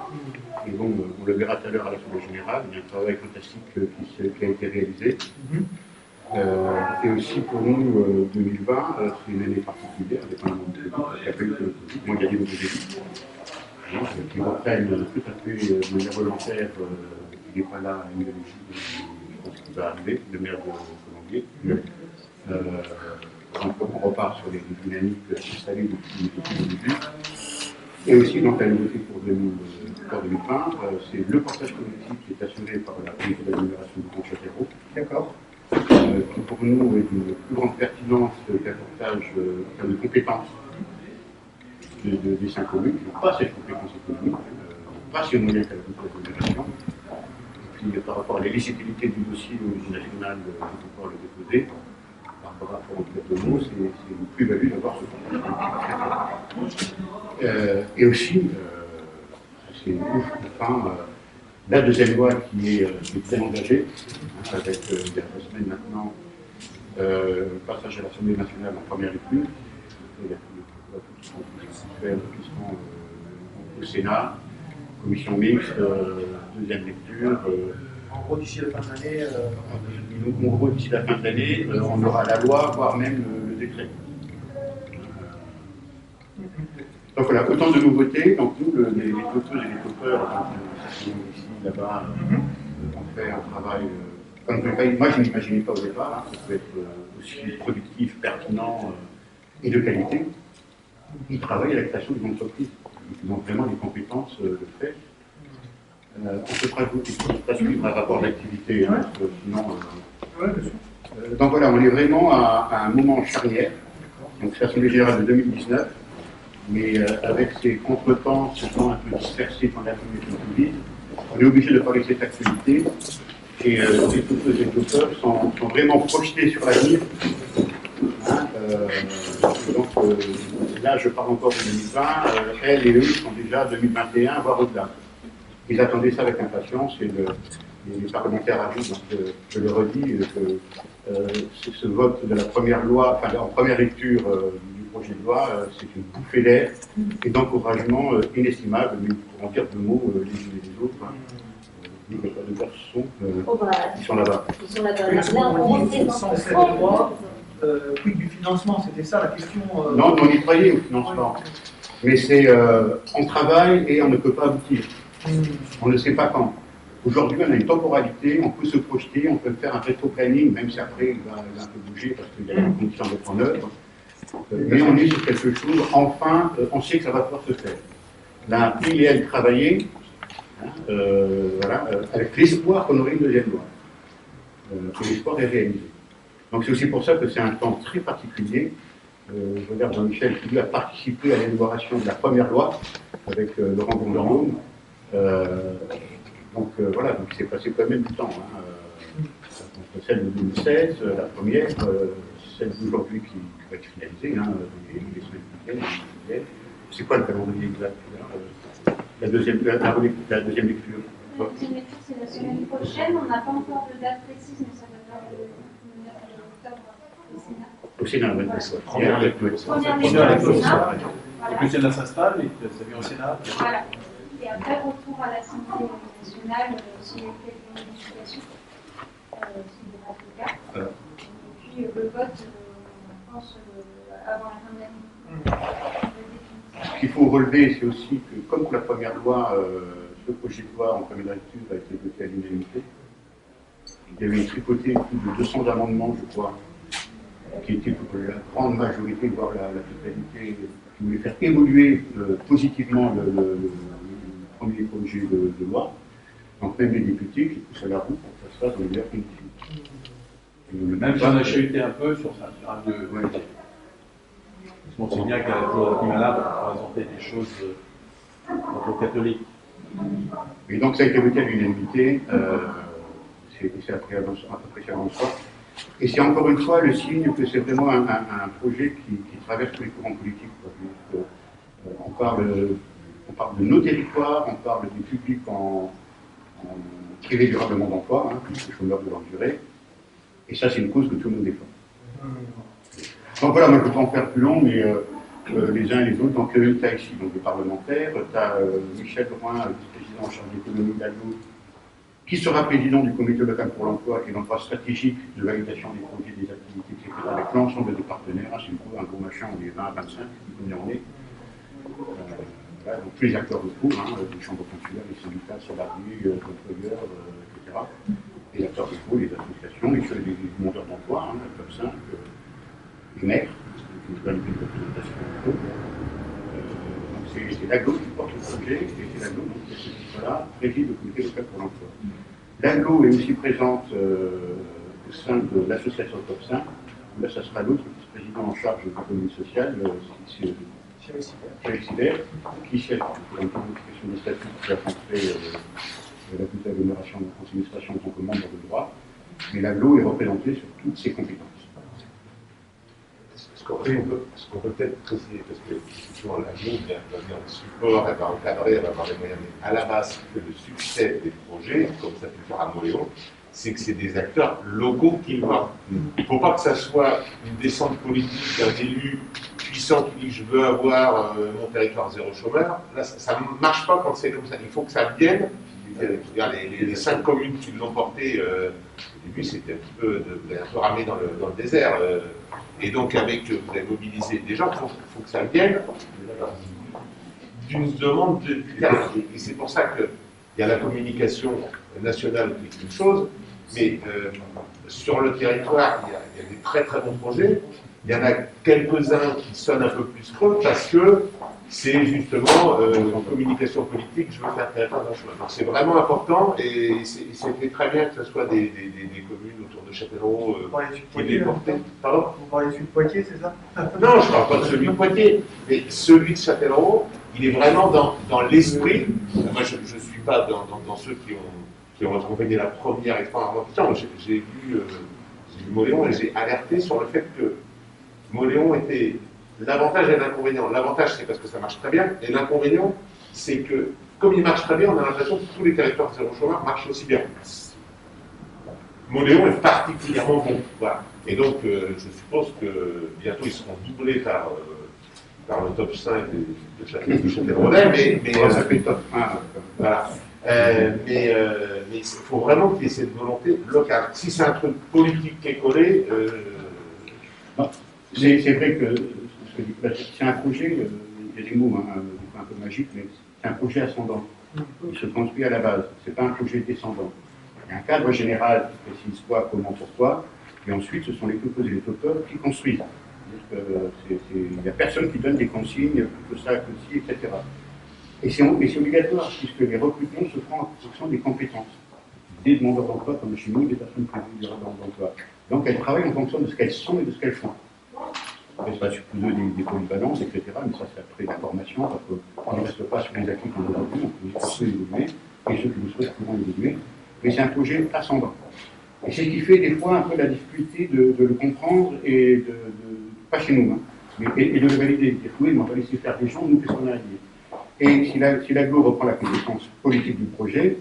Et bon, on le verra tout à l'heure à l'Assemblée générale, il y a un travail fantastique qui a été réalisé. Et aussi pour nous, 2020, c'est une année particulière, dépendamment du Covid, parce qu'il n'y a pas eu que le Covid. Moi, il y a des nouveaux élus qui reprennent tout à fait de manière volontaire. Il n'est pas là à une je pense qu'il va arriver, le maire de Colombier. Donc on repart sur les dynamiques installées depuis le début. Et aussi, donc, la nouveauté pour 2020, c'est le portage collectif qui est assuré par la comité d'amélioration du Pont Châtellerault. D'accord. Qui pour nous est d'une plus grande pertinence qu'un portage en termes de compétences des 5 communes qui n'ont pas cette compétence économique, pas si moyen qu'à la comité d'amélioration. Et puis par rapport à l'éligibilité du dossier au niveau national de pouvoir le déposer, par rapport au club de mots, c'est une plus-value d'avoir ce portage. Et aussi, c'est enfin la deuxième loi qui est bien engagée, avec il y a 2 semaines maintenant, le passage à l'Assemblée nationale en première lecture. Il y a tout ce qui seront au Sénat, commission mixte, deuxième lecture. En gros, d'ici la fin de l'année. En gros, d'ici la fin de l'année, on aura la loi, voire même le décret. Donc voilà, autant de nouveautés. Donc nous, les topeuses et les topeurs, ici, là-bas, on fait un travail. Moi, je n'imaginais pas au départ, ça peut être aussi productif, pertinent et de qualité. Ils travaillent à la création d'une entreprise. Ils ont vraiment les compétences de faire. On peut pas suivre un rapport d'activité, hein, parce que sinon. Donc voilà, on est vraiment à un moment charnière. Donc c'est l'Assemblée générale de 2019. Mais avec ces contretemps, ce temps un peu dispersés pendant la Covid, on est obligé de parler de cette actualité. Et les topeuses et topeurs sont vraiment projetés sur l'avenir. Là, je parle encore de 2020, elles et eux sont déjà 2021, voire au-delà. Ils attendaient ça avec impatience et les parlementaires arrivent, donc je le redis, que ce vote de la première loi, enfin en première lecture du projet de loi, c'est une bouffée d'air et d'encouragement inestimable, mais pour en dire deux mots les uns et les autres. Hein. Les garçons, ils sont là-bas. Ils sont là-bas. Sans cette loi, quid du financement, c'était ça la question. Non, on y croyait au financement. Mais c'est on travaille et on ne peut pas aboutir. On ne sait pas quand. Aujourd'hui, on a une temporalité, on peut se projeter, on peut faire un rétro-planning, même si après il va un peu bouger parce qu'il y a une condition d'être en œuvre. Mais on est sur quelque chose, enfin, on sait que ça va pouvoir se faire. Là, il et elle travaillaient, avec l'espoir qu'on aurait une deuxième loi. Et l'espoir est réalisé. Donc c'est aussi pour ça que c'est un temps très particulier. Je regarde Jean-Michel qui lui a participé à l'élaboration de la première loi avec Laurent Gondorlon. Donc il s'est passé quand même du temps. Entre celle de 2016, la première, celle d'aujourd'hui qui va être finalisée, les semaines qui viennent. C'est quoi le calendrier exact la deuxième lecture La deuxième lecture, c'est la semaine prochaine. On n'a pas encore de date précise, mais ça va être le 9 octobre au Sénat. Au Sénat, oui. Première lecture au Sénat. Et puis celle-là s'installe et ça vient au Sénat. Voilà. Et après, retour à l'Assemblée nationale, s'il y a quelques modifications, s'il devra être le cas. Et puis le vote, je pense, avant la fin de l'année. Ce qu'il faut relever, c'est aussi que, comme pour la première loi, ce projet de loi en première lecture a été voté à l'unanimité. Il y avait tricoté plus de 200 amendements, je crois, qui étaient pour la grande majorité, voire la totalité, qui voulaient faire évoluer positivement le premier projet de loi. Donc même les députés qui poussent à la roue pour que ça se fasse dans les meilleures conditions. Même si on a chahuté un peu sur ça, sur un peu. On sait bien qu'elle est toujours malade pour présenter des choses aux catholiques. Et donc ça a été voté à l'unanimité, c'est appréciable en soi. Et c'est encore une fois le signe que c'est vraiment un projet qui traverse tous les courants politiques. On parle de nos territoires, on parle des publics en privé durablement d'emploi, les chômeurs de longue durée. Et ça, c'est une cause que tout le monde défend. Donc voilà, moi je ne peux pas en faire plus long, mais les uns et les autres, donc tu as ici donc, les parlementaires, tu as Michel Drouin, vice-président en charge d'économie d'Allo, qui sera président du comité local pour l'emploi et l'emploi stratégique de validation des projets, des activités, etc., avec l'ensemble des partenaires. C'est un gros machin, on est 20 à 25, combien on est. Voilà, donc tous les acteurs locaux, les chambres consulaires, les syndicats, salariés, employeurs, etc. Les acteurs locaux, les associations, les demandeurs d'emploi, comme ça. Les maires, qui nous donnent une représentation. C'est l'AGLO qui porte le projet, et c'est l'AGLO qui, à ce titre-là, préside le comité local pour l'emploi. L'AGLO est aussi présente au sein de l'association Top5. Là, ça sera l'autre vice-président en charge de l'économie sociale, Thierry Sibert, qui siège pour une modification des statuts qui a rentré la petite agglomération de la administration en tant que membre de droit. Mais l'AGLO est représenté sur toutes ses compétences. Ce qu'on peut peut-être préciser, parce que effectivement la GIE va venir en support, elle va encadrer, elle va avoir les moyens, mais à la base, ce qui fait le succès des projets, comme ça peut faire à Moléon, c'est que c'est des acteurs locaux qui le voient. Il ne faut pas que ça soit une descente politique d'un élu puissant qui dit je veux avoir mon territoire zéro chômeur. Là, ça ne marche pas quand c'est comme ça. Il faut que ça vienne. Les 5 communes qui l'ont porté, au début, c'était un petit peu ramé dans le désert. Et donc, vous avez mobilisé des gens, il faut que ça vienne d'une demande du terrain. Et c'est pour ça qu'il y a la communication nationale qui est une chose, mais sur le territoire, il y a des très très bons projets. Il y en a quelques-uns qui sonnent un peu plus creux parce que c'est justement en communication politique, je veux faire territoire d'un chemin. Donc c'est vraiment important et c'était très bien que ce soit des communes autour de Châtellerault qui les portaient. Pardon ? Vous parlez de celui de Poitiers, c'est ça ? Non, je ne parle pas de celui de Poitiers, mais celui de Châtellerault, il est vraiment dans l'esprit. Moi, je ne suis pas dans ceux qui ont accompagné la première expérimentation. J'ai lu Moléon et j'ai alerté sur le fait que Moléon était l'avantage et l'inconvénient. L'avantage, c'est parce que ça marche très bien, et l'inconvénient, c'est que, comme il marche très bien, on a l'impression que tous les territoires zéro chômeur marchent aussi bien. Moléon est particulièrement bon. Voilà. Et donc, je suppose que bientôt, ils seront doublés par le top 5 de Châtelet-Rodin, mais ça fait top 1. Voilà. Mais il faut vraiment qu'il y ait cette volonté locale. Si c'est un truc politique qui est collé... C'est vrai que c'est un projet, il y a des mots un peu magiques, mais c'est un projet ascendant. Il se construit à la base, ce n'est pas un projet descendant. Il y a un cadre général qui précise quoi, comment, pourquoi, et ensuite ce sont les topos et les topeurs qui construisent. Il n'y a personne qui donne des consignes, que ça, que ci, etc. Et c'est obligatoire, puisque les recrutements se font en fonction des compétences. Des demandeurs d'emploi comme chez nous, des personnes prévues d'emploi. Donc elles travaillent en fonction de ce qu'elles sont et de ce qu'elles font. Elles ne sont pas sur plus des polyvalences, etc. Mais ça, c'est après la formation, parce qu'on ne reste pas sur les acquis qu'on a aujourd'hui, on peut évoluer, et ceux qui le souhaitent pourront évoluer. Mais c'est un projet ascendant. Et c'est ce qui fait des fois un peu la difficulté de le comprendre, et pas chez nous, et de le valider. Dire oui, mais on va laisser faire des gens, nous, qu'est-ce qu'on a à dire? Et si l'aglo reprend la compétence politique du projet,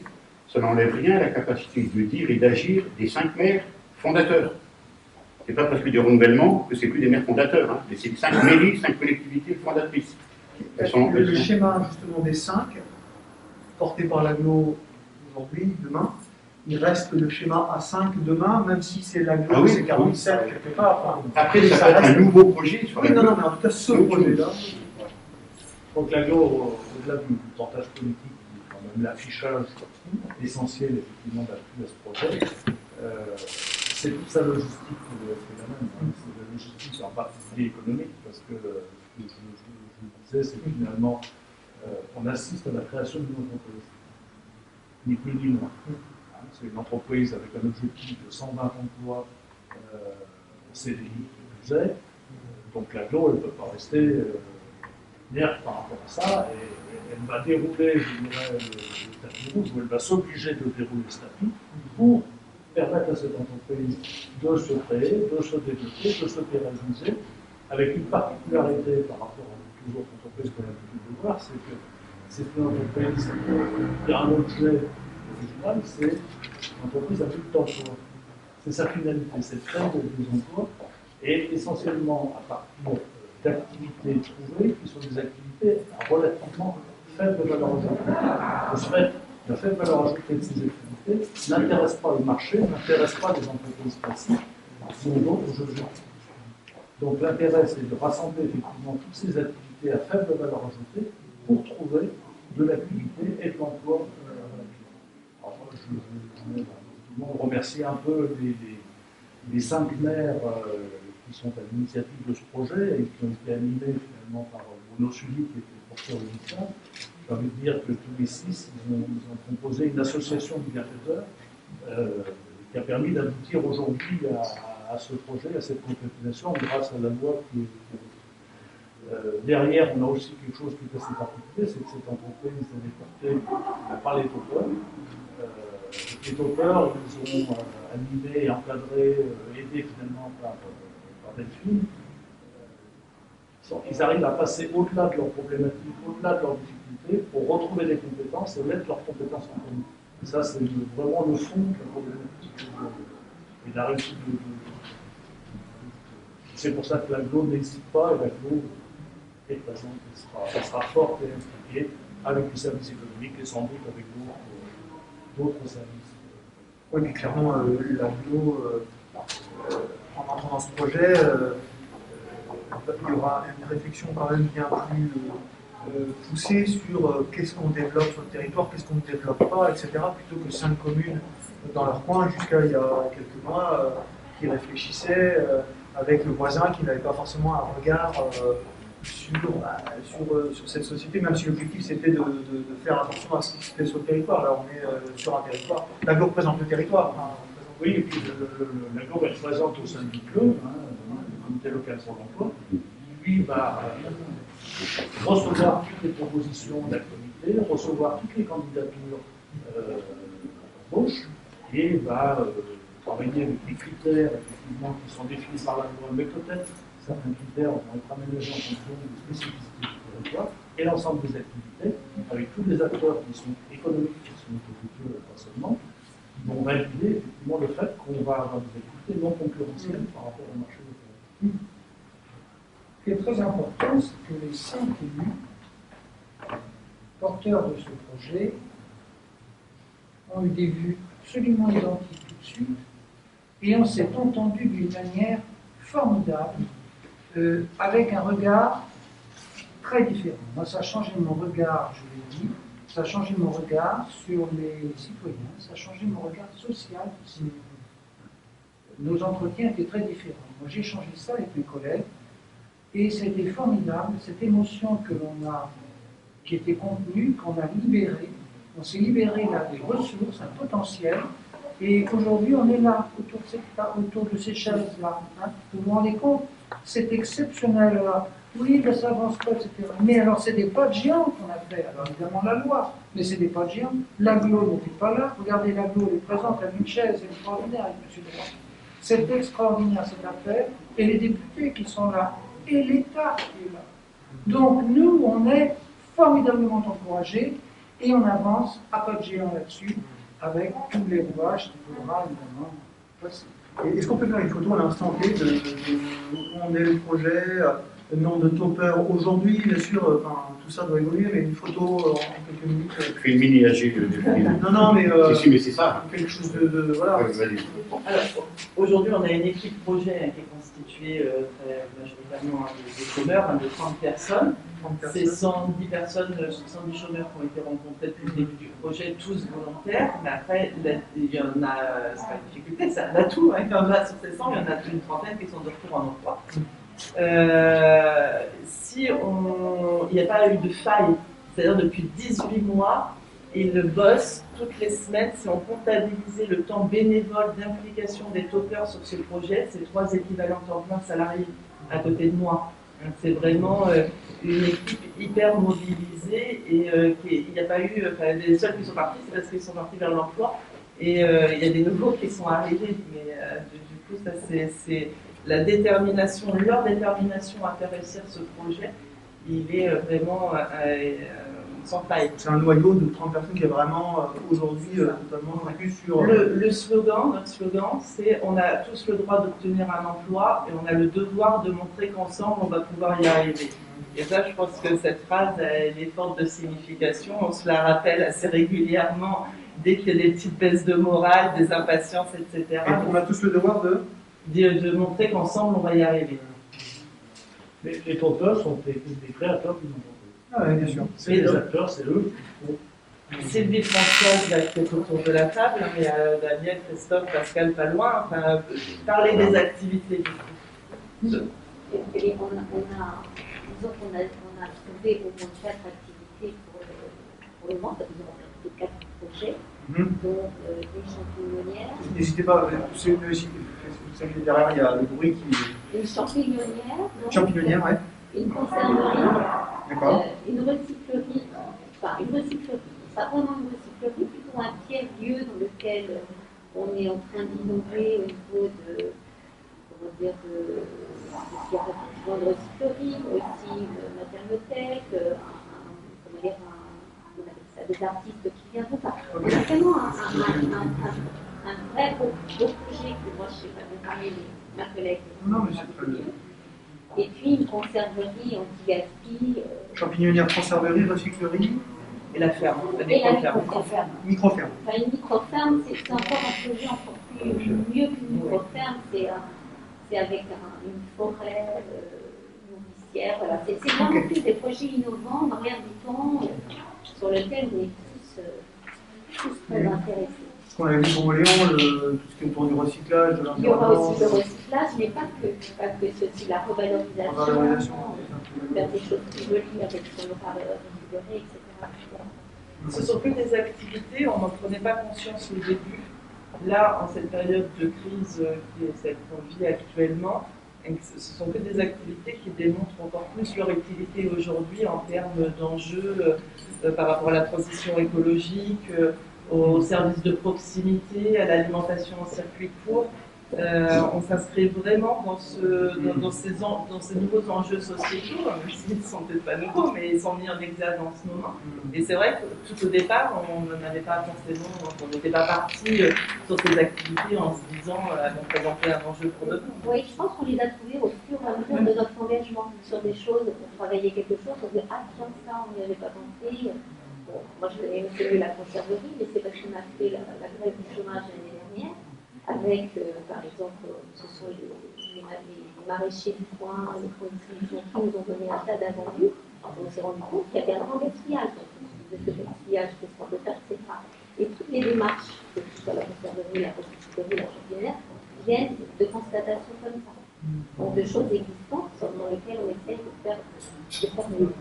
ça n'enlève rien à la capacité de dire et d'agir des 5 maires fondateurs. C'est pas parce qu'il y a du renouvellement que c'est plus des maires fondateurs, mais c'est 5 mairies, 5 collectivités fondatrices. Le schéma justement des 5, porté par l'aglo aujourd'hui, demain, il reste le schéma A5 demain, même si c'est l'aglo, c'est 47 quelque part. Après, ça va être un nouveau projet sur oui, non, mais en tout cas, ce projet-là. Je crois que l'aglo, au-delà du portage politique, quand même l'affichage essentiel effectivement d'appui à ce projet, c'est toute sa logistique qui est la même. C'est la logistique en particulier économique, parce que ce que je disais, c'est que finalement, on assiste à la création d'une entreprise. Ni plus ni moins. C'est une entreprise avec un objectif de 120 emplois CDI qui plus est. Donc l'aglo, elle ne peut pas rester inerte par rapport à ça, et elle va dérouler, je dirais, le tapis rouge, ou elle va s'obliger de dérouler ce tapis pour permettre à cette entreprise de se créer, de se développer, de se pérenniser, avec une particularité par rapport à toutes les autres entreprises qu'on a l'habitude de voir, c'est que c'est une entreprise qui a un objet original, c'est une entreprise à but d'emploi. C'est sa finalité, c'est de créer des emplois, et essentiellement à partir d'activités trouvées qui sont des activités à relativement faible valeur ajoutée. De ce fait, la faible valeur ajoutée de ces activités n'intéresse pas le marché, n'intéresse pas les entreprises classiques, qui ont d'autres objectifs. Donc l'intérêt, c'est de rassembler effectivement toutes ces activités à faible valeur ajoutée pour trouver de l'activité et de l'emploi. Alors, je remercie un peu les 5 maires qui sont à l'initiative de ce projet et qui ont été animés finalement par Bruno Sully, qui était porteur de l'INSA. J'ai envie de dire que tous les 6, ils ont composé une association de bienfaiteurs qui a permis d'aboutir aujourd'hui à ce projet, à cette concrétisation, grâce à la loi qui est derrière. On a aussi quelque chose qui est assez particulier, c'est que cette entreprise elle est portée par les topeurs. Les topeurs, ils ont animé, encadré, aidé finalement par Delphine. Ils arrivent à passer au-delà de leurs problématiques, au-delà de leurs difficultés, pour retrouver des compétences et mettre leurs compétences en commun. Et ça, c'est vraiment le fond de la problématique et de la réussite de. C'est pour ça que l'aglo n'hésite pas, et l'aglo est présente, elle sera forte et impliquée avec les services économiques et sans doute avec d'autres services. Oui, mais clairement, l'aglo, en entrant dans ce projet, il y aura une réflexion quand même bien plus poussée sur qu'est-ce qu'on développe sur le territoire, qu'est-ce qu'on ne développe pas, etc., plutôt que 5 communes dans leur coin, jusqu'à il y a quelques mois, qui réfléchissaient avec le voisin qui n'avait pas forcément un regard sur cette société, même si l'objectif c'était de faire attention à ce qui se fait sur le territoire. Là, on est sur un territoire. L'aglo représente le territoire. Oui, et puis l'aglo représente au sein du club, le comité local pour l'emploi. Lui va recevoir toutes les propositions de la comité, recevoir toutes les candidatures d'embauche, et va travailler avec les critères effectivement qui sont définis par la loi, mais peut-être certains critères vont être aménagés en fonction des spécificités du territoire et l'ensemble des activités, avec tous les acteurs qui sont économiques, qui sont culturels pas seulement, qui vont valider effectivement le fait qu'on va avoir des activités non concurrentielles par rapport au marché local. Ce qui est très important, c'est que les 5 élus porteurs de ce projet ont eu des vues absolument identiques tout de suite et on s'est entendu d'une manière formidable, avec un regard très différent. Moi, ça a changé mon regard, je l'ai dit, ça a changé mon regard sur les citoyens, ça a changé mon regard social aussi. Nos entretiens étaient très différents. Moi, j'ai changé ça avec mes collègues et c'était formidable, cette émotion que l'on a, qui était contenue, qu'on a libérée. On s'est libéré là des ressources, un potentiel, et aujourd'hui on est là, autour de ces chaises-là. Hein. Vous vous rendez compte? C'est exceptionnel. Alors, oui, ben, ça avance pas, etc. Mais alors c'est des pas de géants qu'on a fait. Alors évidemment la loi, mais c'est des pas de géants. L'aglo n'était pas là. Regardez l'aglo, elle est présente à une chaise, elle est extraordinaire avec M. Droit. C'est extraordinaire cette affaire, et les députés qui sont là, et l'État qui est là. Donc nous, on est formidablement encouragés, et on avance à pas de géant là-dessus, avec tous les rouages qu'il faudra évidemment passer. Est-ce qu'on peut faire une photo à l'instant T de où on est le projet, le nombre de toppers aujourd'hui, bien sûr, tout ça doit évoluer, mais une photo en quelques minutes. Fais une mini AG de Non, mais. Si, mais c'est ça. Quelque chose de voilà. Ouais, vas-y. Alors, aujourd'hui, on a une équipe projet qui est constituée très majoritairement de chômeurs, de 30 personnes. C'est 110 personnes, 110 chômeurs qui ont été rencontrés depuis le début du projet, tous volontaires. Mais après, il y en a, c'est pas une difficulté, ça en a tout. Hein. Il y en a sur ces 100, il y en a une trentaine qui sont de retour en emploi. Si il n'y a pas eu de faille, c'est-à-dire depuis 18 mois, ils bossent toutes les semaines. Si on comptabilisait le temps bénévole d'implication des toppers sur ce projet, c'est 3 équivalents temps plein salariés à côté de moi. C'est vraiment une équipe hyper mobilisée et il n'y a pas eu. Les seuls qui sont partis, c'est parce qu'ils sont partis vers l'emploi et il y a des nouveaux qui sont arrivés. Mais du coup, ça c'est la détermination, leur détermination à faire réussir ce projet, il est vraiment sans faille. C'est un noyau de 30 personnes qui est vraiment aujourd'hui totalement focus sur. Le slogan, notre slogan, c'est on a tous le droit d'obtenir un emploi et on a le devoir de montrer qu'ensemble on va pouvoir y arriver. Et ça, je pense que cette phrase, elle est forte de signification. On se la rappelle assez régulièrement dès qu'il y a des petites baisses de morale, des impatiences, etc. Et on a tous le devoir de montrer qu'ensemble on va y arriver. Les toppers sont des créateurs d'une entreprise. Ah oui, bien sûr. C'est les acteurs, c'est eux. Sylvie Françoise va être autour de la table, mais Daniel, Christophe, Pascal, pas loin. Enfin, parler des activités. Et on a trouvé au moins 4 activités pour le moment. Nous avons fait 4 projets, dont des champignonnières. N'hésitez pas, vous savez, derrière il y a le bruit qui. Une champignonnière. Champignon, ouais. Une conserverie. D'accord. Une recyclerie. Enfin, une recyclerie. Pas vraiment une recyclerie, plutôt un tiers-lieu dans lequel on est en train d'innover au niveau de. Comment dire, il y a effectivement de recyclerie, aussi une maternothèque, comment dire, on appelle ça, des artistes qui viennent. Enfin, c'est vraiment un vrai beau projet que moi je ne sais pas vous parler, mais ma collègue. Non, mais c'est très bien. Et puis une conserverie anti-gaspi. Champignonnière, conserverie, recyclerie. Et la ferme. Et la micro-ferme. Micro-ferme. Enfin, une micro-ferme, c'est encore un projet encore plus mieux qu'une micro-ferme. C'est avec une forêt nourricière. Voilà. C'est vraiment plus des projets innovants dans l'air du temps sur lesquels on est tous très intéressés. Ce qu'on avait vu pour Léon, tout ce qui est autour du recyclage, de l'environnement. Il y aura aussi le recyclage, mais pas que ceci, la revalorisation, faire des choses plus jolies avec ce qu'on aura récupéré, etc. Ce sont que des activités, on n'en prenait pas conscience au début. Là, en cette période de crise celle qu'on vit actuellement, ce sont que des activités qui démontrent encore plus leur utilité aujourd'hui en termes d'enjeux par rapport à la transition écologique, aux services de proximité, à l'alimentation en circuit court. On s'inscrit vraiment dans ces nouveaux enjeux sociétaux, même s'ils ne sont peut-être pas nouveaux, mais ils sont mis en exergue en ce moment. Et c'est vrai que tout au départ, on n'avait pas forcément, on n'était pas parti sur ces activités en se disant elles vont présenter un enjeu pour demain. Oui, je pense qu'on les a trouvés au fur et à mesure de notre engagement sur des choses, pour travailler quelque chose, on se dit ah tiens ça, on n'y avait pas pensé. Bon, moi je connais aussi la conserverie, mais c'est parce qu'on a fait la grève du chômage l'année dernière. Avec, par exemple, ce sont les maraîchers du coin, les points de distribution qui nous ont donné un tas d'invendus. On s'est rendu compte qu'il y avait un grand gaspillage. Donc, ce gaspillage, qu'est-ce qu'on peut faire, etc. Et toutes les démarches, que ce soit la conserverie, la conserverie, la championnière, viennent de constatations comme ça. Donc, de choses existantes dans lesquelles on essaie de faire mieux.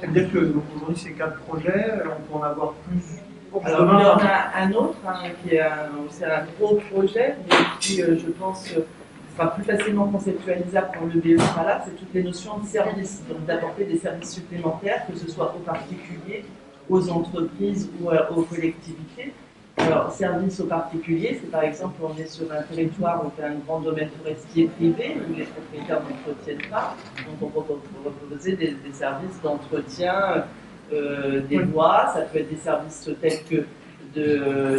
C'est-à-dire qu'aujourd'hui, ces 4 projets, on peut en avoir plus. Alors, il y en a un autre qui est c'est un gros projet, mais qui, je pense, sera plus facilement conceptualisable quand le BE sera là, c'est toutes les notions de services, donc d'apporter des services supplémentaires, que ce soit aux particuliers, aux entreprises ou aux collectivités. Alors, services aux particuliers, c'est par exemple, on est sur un territoire où il y a un grand domaine forestier privé, où les propriétaires n'entretiennent pas, donc on peut proposer des services d'entretien des voies, ça peut être des services tels que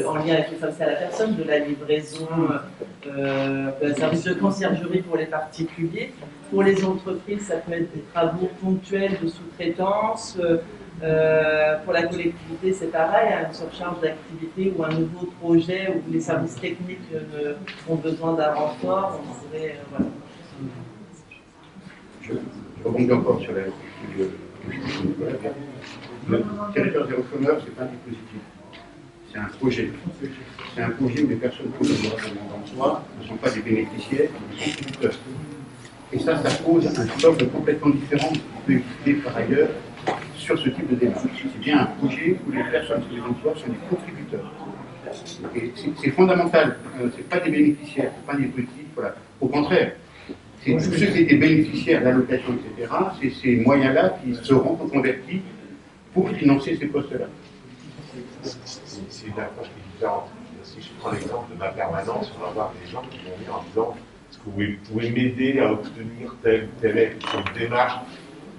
en lien avec les services à la personne, de la livraison, un service de conciergerie pour les particuliers. Pour les entreprises, ça peut être des travaux ponctuels de sous-traitance. Pour la collectivité, c'est pareil, une surcharge d'activité ou un nouveau projet où les services techniques ont besoin d'un renfort. On pourrait, voilà. Je rebondis encore sur la le territoire zéro chômeur, ce n'est pas un dispositif, c'est un projet. C'est un projet où les personnes qui ont d'emploi ne sont pas des bénéficiaires, mais des contributeurs. Et ça pose un socle complètement différent qui peut exister par ailleurs sur ce type de démarche. C'est bien un projet où les personnes qui ont des emplois sont des contributeurs. Et c'est fondamental, ce n'est pas des bénéficiaires, ce n'est pas des petits, voilà. Au contraire. C'est tous ceux qui étaient bénéficiaires d'allocations, etc., c'est ces moyens-là qui seront convertis pour financer ces postes-là. C'est une approche qui est différente. Si je prends l'exemple de ma permanence, on va avoir des gens qui vont venir en disant est-ce que vous pouvez m'aider à obtenir telle ou telle aide, une démarche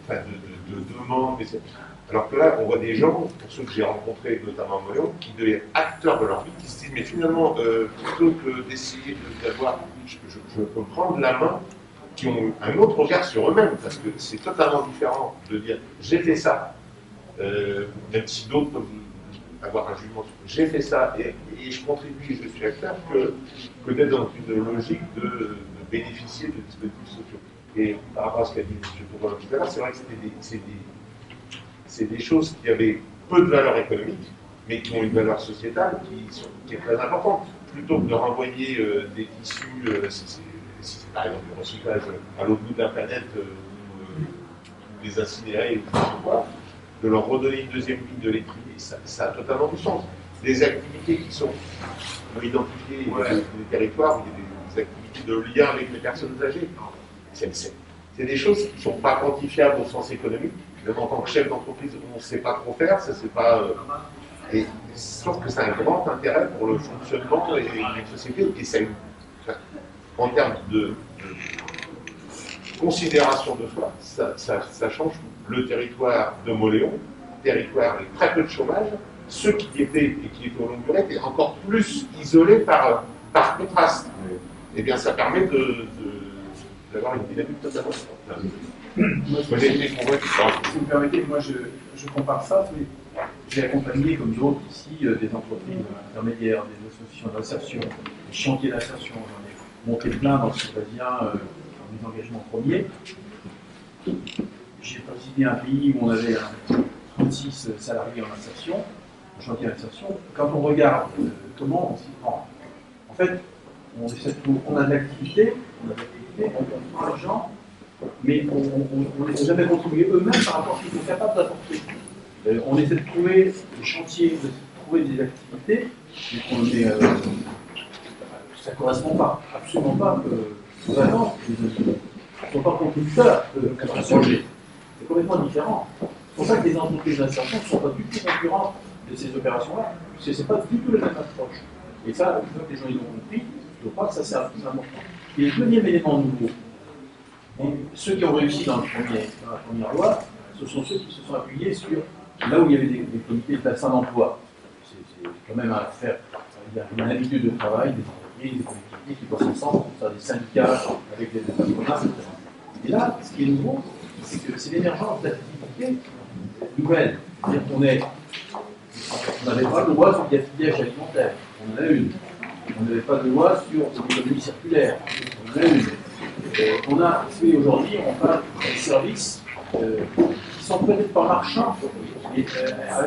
de demande. Alors que là, on voit des gens, pour ceux que j'ai rencontrés, notamment à Moléon, qui devaient être acteurs de leur vie, qui se disent mais finalement, plutôt que d'essayer d'avoir, je peux prendre la main, qui ont un autre regard sur eux-mêmes, parce que c'est totalement différent de dire j'ai fait ça, même si d'autres peuvent avoir un jugement sur j'ai fait ça et je contribue et je suis acteur, que d'être dans une logique de bénéficier de dispositifs sociaux. Et par rapport à ce qu'a dit M. Tourvol tout à l'heure, c'est vrai que c'est des choses qui avaient peu de valeur économique, mais qui ont une valeur sociétale qui est très importante. Plutôt que de renvoyer des tissus, si c'est par exemple le recyclage à l'autre bout de la planète, ou les incinérer, ou je sais pas quoi, de leur redonner une deuxième ligne de l'étrier, ça a totalement du sens. Des activités qui sont identifiées, des territoires où il y a des activités de lien avec les personnes âgées, c'est des choses qui ne sont pas quantifiables au sens économique. Même en tant que chef d'entreprise, on ne sait pas trop faire, ça c'est pas. Et sauf que ça a un grand intérêt pour le fonctionnement et les sociétés, et ça, en termes de considération de soi, ça change le territoire de Moléon, territoire avec très peu de chômage. Ceux qui y étaient et qui étaient au long durée étaient encore plus isolés par contraste. Et bien ça permet d'avoir une dynamique totalement différente. Si vous me permettez, moi je compare ça. J'ai accompagné, comme d'autres ici, des entreprises intermédiaires, des associations d'insertion, des chantiers d'insertion. J'en ai monté plein dans ce quotidien, mes engagements premiers. J'ai présidé un pays où on avait 36 salariés en insertion, en chantier d'insertion. Quand on regarde comment on s'y prend, en fait, on a de l'activité, on a de l'argent, mais on ne les a jamais contribué eux-mêmes par rapport à ce qu'ils sont capables d'apporter. On essaie de trouver des chantiers, on essaie de trouver des activités, mais ça ne correspond pas, absolument pas aux attentes. Ils ne sont pas contributeurs à ce projet. C'est complètement différent. C'est pour ça que les entreprises d'insertion ne sont pas du tout concurrentes de ces opérations-là. Ce n'est pas du tout la même approche. Et ça, une fois que les gens ils ont compris, Je crois que ça, c'est plus important. Et le deuxième élément nouveau, et ceux qui ont réussi dans la première loi, ce sont ceux qui se sont appuyés sur là où il y avait des comités de bassin d'emploi. C'est quand même à faire. Il y a une habitude de travail, des entreprises, des collectivités qui bossent ensemble, des syndicats avec des patronats, etc. Et là, ce qui est nouveau, c'est que c'est l'émergence d'activités nouvelles. C'est-à-dire qu'on n'avait pas de loi sur le gaspillage alimentaire. On en a une. On n'avait pas de loi sur l'économie circulaire. On en a une. On a, aujourd'hui, on parle des services qui sont peut-être pas marchands. Et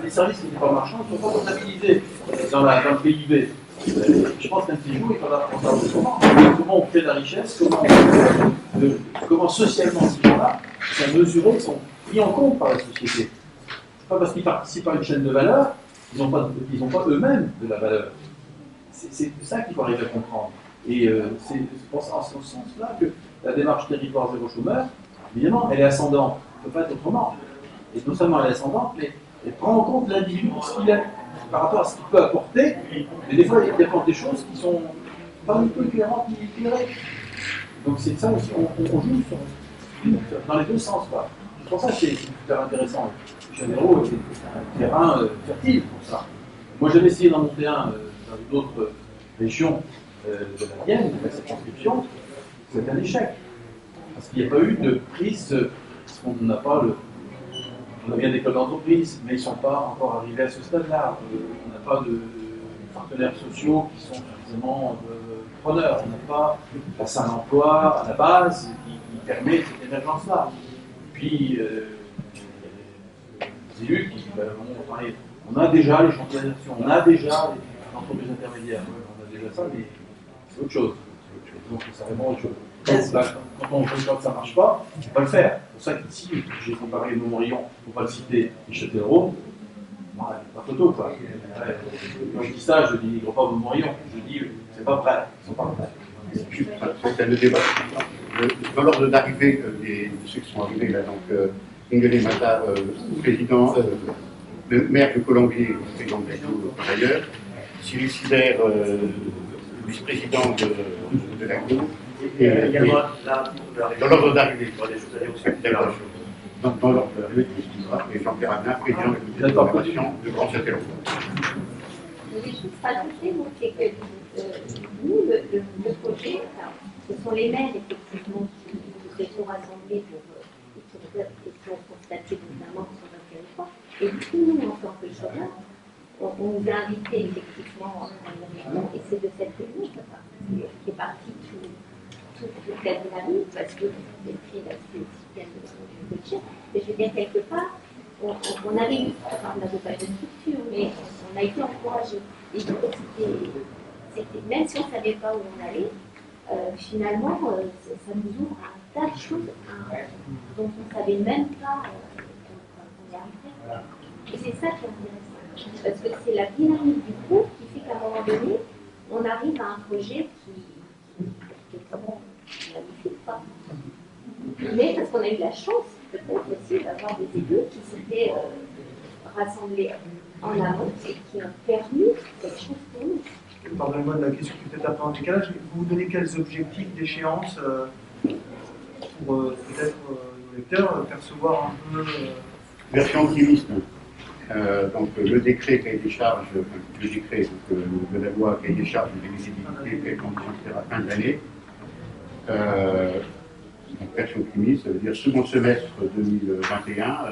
les services qui ne sont pas marchands ne sont pas comptabilisés dans le PIB. Je pense qu'un petit jour, il faudra prendre comment on crée de la richesse, comment socialement ces gens-là sont mesurés, sont pris en compte par la société. C'est pas parce qu'ils participent à une chaîne de valeur qu'ils n'ont pas eux-mêmes de la valeur. C'est ça qu'il faut arriver à comprendre. Et c'est pour ça, en ce sens-là, que la démarche territoire zéro chômeur, évidemment, elle est ascendante. Elle ne peut pas être autrement. Et non seulement elle est ascendante, mais elle prend en compte l'individu pour ce qu'il est, par rapport à ce qu'il peut apporter. Mais des fois, il apporte des choses qui sont pas du tout éclairantes ni éclairées. Donc c'est ça aussi, on joue dans les deux sens. Quoi. C'est pour ça que c'est super intéressant. Janeiro, c'est un terrain fertile pour ça. Moi, j'avais essayé d'en monter un dans d'autres régions de la Vienne, de la circonscription. C'est un échec. Parce qu'il n'y a pas eu de prise, parce qu'on n'a pas on a bien des clubs d'entreprise, mais ils ne sont pas encore arrivés à ce stade-là. On n'a pas de partenaires sociaux qui sont suffisamment preneurs. On n'a pas la salle d'emploi à la base qui permet cette émergence-là. Puis, les élus qui vont parler. On a déjà les chantiers d'action, on a déjà les entreprises intermédiaires. On a déjà ça, mais c'est autre chose. Donc, c'est vraiment autre chose. Donc, là, quand on voit que ça ne marche pas, il ne faut pas le faire. C'est pour ça qu'ici, j'ai comparé Montmorillon, il ne faut pas le citer, et Châtellerault, pas photo, quoi. Quand je dis ça, je ne dénigre pas Montmorillon, je dis, c'est pas vrai, ils ne sont pas vrais. C'est le débat. Dans l'ordre d'arrivée de ceux qui sont arrivés, là, donc, Ingele Mata, président, le maire de Colombier, président de l'AGLO par ailleurs, Cyril Sider, vice-président de l'AGLO, dans l'ordre d'arrivée, dans l'ordre d'arrivée, et Jean-Pierre Adin, président de la collaboration de Grand Châtellerault. Je voulais juste rajouter, c'est que nous, le projet, ce sont les maires, effectivement, qui se sont rassemblés pour constater notamment sur notre territoire. Et nous, en tant que chômeurs, on nous a invités effectivement à une réunion, et c'est de cette réunion qui est partie toute la dynamique, parce que les prix là-dessus viennent de cher. Mais je veux dire, quelque part, on avait eu, on n'avait pas de structure, mais on a été encouragés. Et c'était, même si on ne savait pas où on allait, finalement, ça nous ouvre à un tas de choses dont on ne savait même pas qu'on y arriverait. Et c'est ça qui est intéressant. Parce que c'est la dynamique du groupe qui fait qu'à un moment donné, on arrive à un projet qui est vraiment magnifique. Quoi. Mais parce qu'on a eu la chance, peut-être aussi, d'avoir des élus qui s'étaient rassemblés en amont et qui ont permis quelque chose pour nous. Pardonnez-moi de la question qui est peut-être un peu en décalage. Vous vous donnez quels objectifs d'échéance pour peut-être nos lecteurs percevoir un peu. Version optimiste. Donc le décret cahier des charges, le décret de la loi cahier des charges de l'éligibilité est condition à la fin de l'année. Donc version optimiste, ça veut dire second semestre 2021,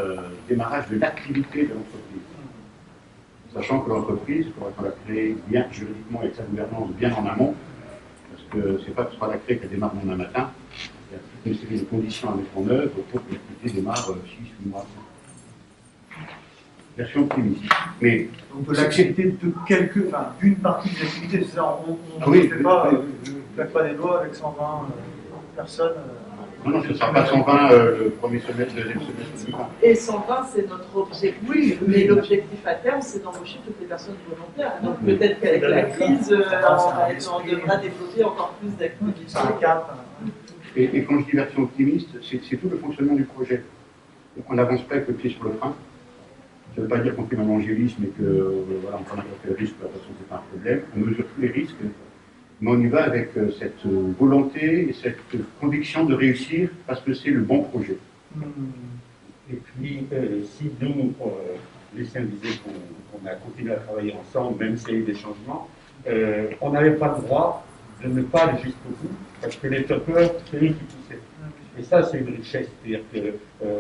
démarrage de l'activité de l'entreprise. Sachant que l'entreprise, il faudra qu'on la crée bien juridiquement avec sa gouvernance bien en amont, parce que c'est pas que ce sera la créer qu'elle démarre demain matin. Il y a toute une série de conditions à mettre en œuvre pour que l'activité démarre 6 mois. Version optimiste. Mais on peut l'accepter d'une partie des activités, c'est ça, on ne fait pas des lois avec 120 personnes. Non, ce ne sera pas 120 le premier semestre, le deuxième semestre. Et 120, c'est notre objectif. Oui, mais l'objectif à terme, c'est d'embaucher toutes les personnes volontaires. Donc peut-être qu'avec la crise, on devra développer encore plus d'activités. Et quand je dis version optimiste, c'est tout le fonctionnement du projet. Donc on n'avance pas avec le pied sur le frein. Ça ne veut pas dire qu'on fait un angélisme et que voilà, on prend n'importe quel risque, de toute façon c'est pas un problème. On mesure tous les risques mais on y va avec cette volonté et cette conviction de réussir parce que c'est le bon projet. Et puis, si nous, Lucien disait qu'on a continué à travailler ensemble, même s'il y a eu des changements, on n'avait pas le droit de ne pas aller jusqu'au bout, parce que les toppers, c'est eux qui poussaient. Et ça, c'est une richesse. C'est-à-dire que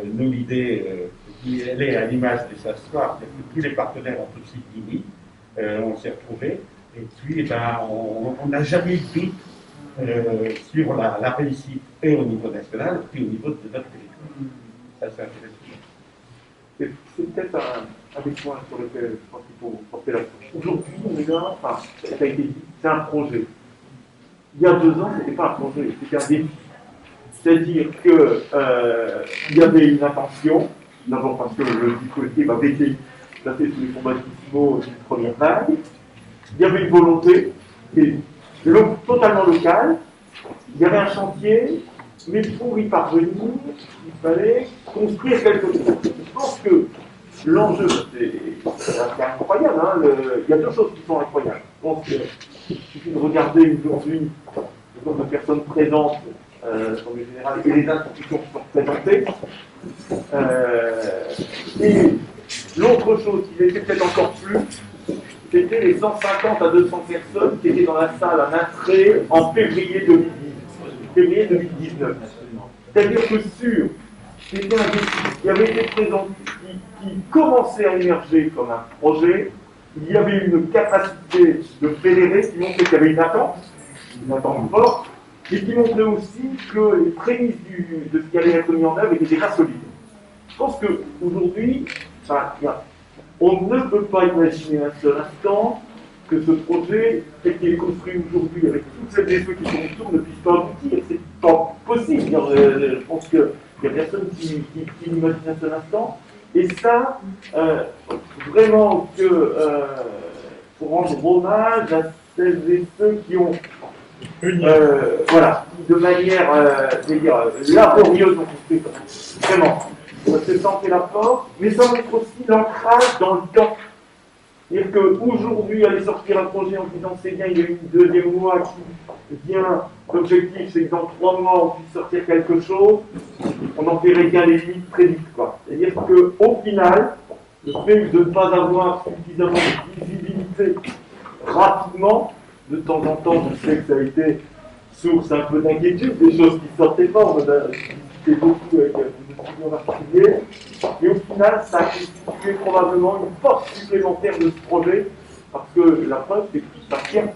nous, l'idée, elle est à l'image de ce soir, que tous les partenaires ont tout de suite dit oui, on s'est retrouvés, et puis on n'a jamais eu de doute sur la réussite, et au niveau national, puis au niveau de notre territoire. Ça, c'est intéressant. C'est peut-être un des points sur lesquels je pense qu'il faut porter l'attention. Aujourd'hui, on est là, enfin, ça a été dit, c'est un projet. Il y a 2 ans, ce n'était pas un projet, c'était un défi. C'est-à-dire qu'il y avait une intention, d'abord parce que le dispositif avait été placé sous les fonds baptismaux d'une première vague. Il y avait une volonté, totalement locale. Il y avait un chantier, mais pour y parvenir, il fallait construire quelque chose. Je pense que l'enjeu, c'est incroyable. Hein, il y a 2 choses qui sont incroyables. Je pense qu'il suffit de regarder aujourd'hui le nombre de personnes présentes sur le général et les institutions qui sont représentées. Et l'autre chose qui était peut-être encore plus, c'était les 150 à 200 personnes qui étaient dans la salle à Natré en février 2019. C'est-à-dire que c'était un défi qui avait été présenté, qui commençait à émerger comme un projet. Il y avait une capacité de fédérer qui montrait qu'il y avait une attente forte, et qui montrait aussi que les prémices de ce qui allait être mis en œuvre étaient déjà solides. Je pense qu'aujourd'hui, on ne peut pas imaginer un seul instant que ce projet, tel qu'il est construit aujourd'hui, avec toutes celles et ceux qui sont autour, ne puisse pas aboutir. C'est pas possible. Je pense qu'il n'y a personne qui l'imagine un seul instant. Et ça, vraiment pour rendre hommage à celles et ceux qui ont, de manière, laborieuse, vraiment, se sentir la force, mais ça montre aussi l'ancrage dans le temps. C'est-à-dire qu'aujourd'hui, aller sortir un projet en disant c'est bien, il y a une deuxième loi qui vient, l'objectif c'est que dans 3 mois on puisse sortir quelque chose, on en verrait bien les limites très vite. C'est-à-dire qu'au final, le fait de ne pas avoir suffisamment de visibilité rapidement, de temps en temps, je sais que ça a été source un peu d'inquiétude, des choses qui ne sortaient pas, on a discuté beaucoup avec des en particulier, et au final, ça a constitué probablement une force supplémentaire de ce projet, parce que la preuve, c'est que ça tient.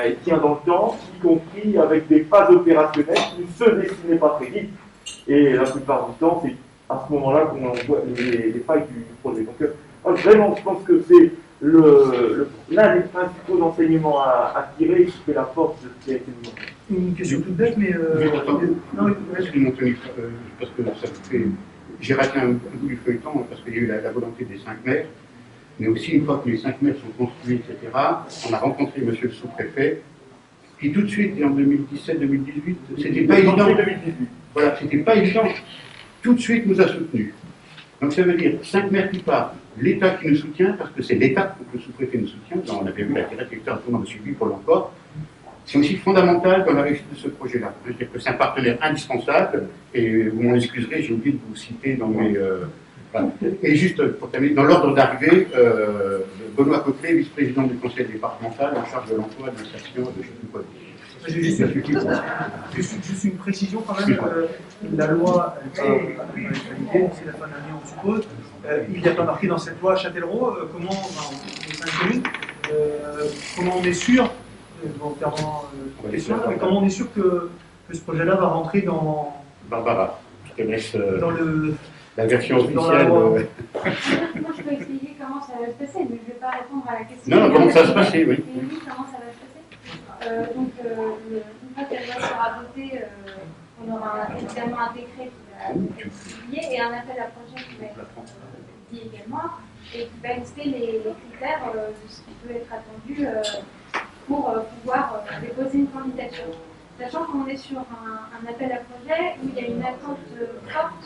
Il tient dans le temps, y compris avec des phases opérationnelles qui ne se dessinaient pas très vite. Et la plupart du temps, c'est à ce moment-là qu'on voit les failles du projet. Donc, vraiment, je pense que c'est l'un des principaux enseignements à tirer qui fait la force de ce qui a été demandé. Une question toute bête, mais... Excusez-moi, parce que ça me fait... J'ai raté un bout du feuilleton parce qu'il y a eu la volonté des 5 maires, mais aussi une fois que les 5 maires sont construits, etc., on a rencontré monsieur le sous-préfet, qui tout de suite, en 2017-2018, c'était pas évident. Voilà, c'était pas évident. Tout de suite nous a soutenus. Donc ça veut dire 5 maires qui partent, l'État qui nous soutient, parce que c'est l'État que le sous-préfet nous soutient, on avait vu la directeur tout le monde suivi pour l'emploi. C'est aussi fondamental dans la réussite de ce projet-là. Je veux dire que c'est un partenaire indispensable, et vous m'en excuserez, j'ai oublié de vous citer dans mes... voilà. Et juste pour terminer, dans l'ordre d'arrivée, Benoît Coquelet, vice-président du conseil départemental, en charge de l'emploi, de l'insertion, de je ne sais plus quoi. Juste une précision quand même, la loi, c'est la fin de l'année on suppose, il n'y a pas marqué dans cette loi Châtellerault, comment on est sûr, comment on est sûr que ce projet-là va rentrer dans... Barbara, je te laisse dans la version officielle. Moi, je peux expliquer comment ça va se passer, mais je ne vais pas répondre à la question. Non, comment ça va se passer, oui. Comment ça va se passer. Donc, une fois qu'elle sera votée, on aura évidemment un décret qui va être publié et un appel à projet qui va être dit également et qui va lister les critères de ce qui peut être attendu pour pouvoir déposer une candidature. Sachant qu'on est sur un appel à projet où il y a une attente forte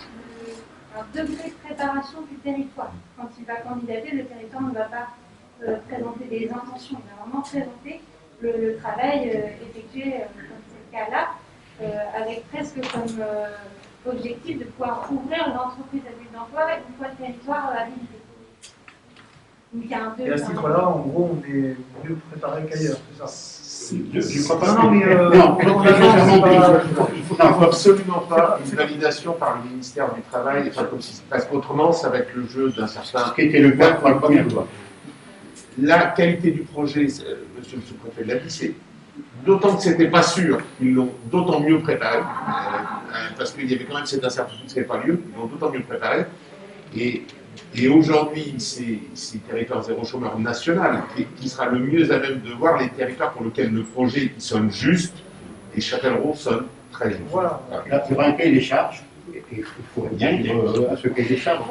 d'un degré de préparation du territoire. Quand il va candidater, le territoire ne va pas présenter des intentions, il va vraiment présenter le travail effectué, comme c'est le cas là, avec presque comme objectif de pouvoir ouvrir l'entreprise à but d'emploi une fois le territoire habilité. Donc, il y a un peu, Et à ce titre-là, en gros, on est mieux préparé qu'ailleurs, c'est ça? Je crois pas. Non, mais il faut absolument pas une validation par le ministère du Travail, enfin, comme si, parce qu'autrement, ça va être le jeu d'un certain. Ce qui était le cas pour la première fois. La qualité du projet, monsieur le sous-préfet l'a dit, c'est d'autant que c'était pas sûr, ils l'ont d'autant mieux préparé, parce qu'il y avait quand même cette incertitude, ce n'est pas lieu, ils l'ont d'autant mieux préparé. Et aujourd'hui, c'est territoire zéro chômeur national qui sera le mieux à même de voir les territoires pour lesquels le projet sonne juste et Châtellerault sonne très juste. Voilà. Là, il y aura un cahier des charges, et il faut bien à ce cahier des charges.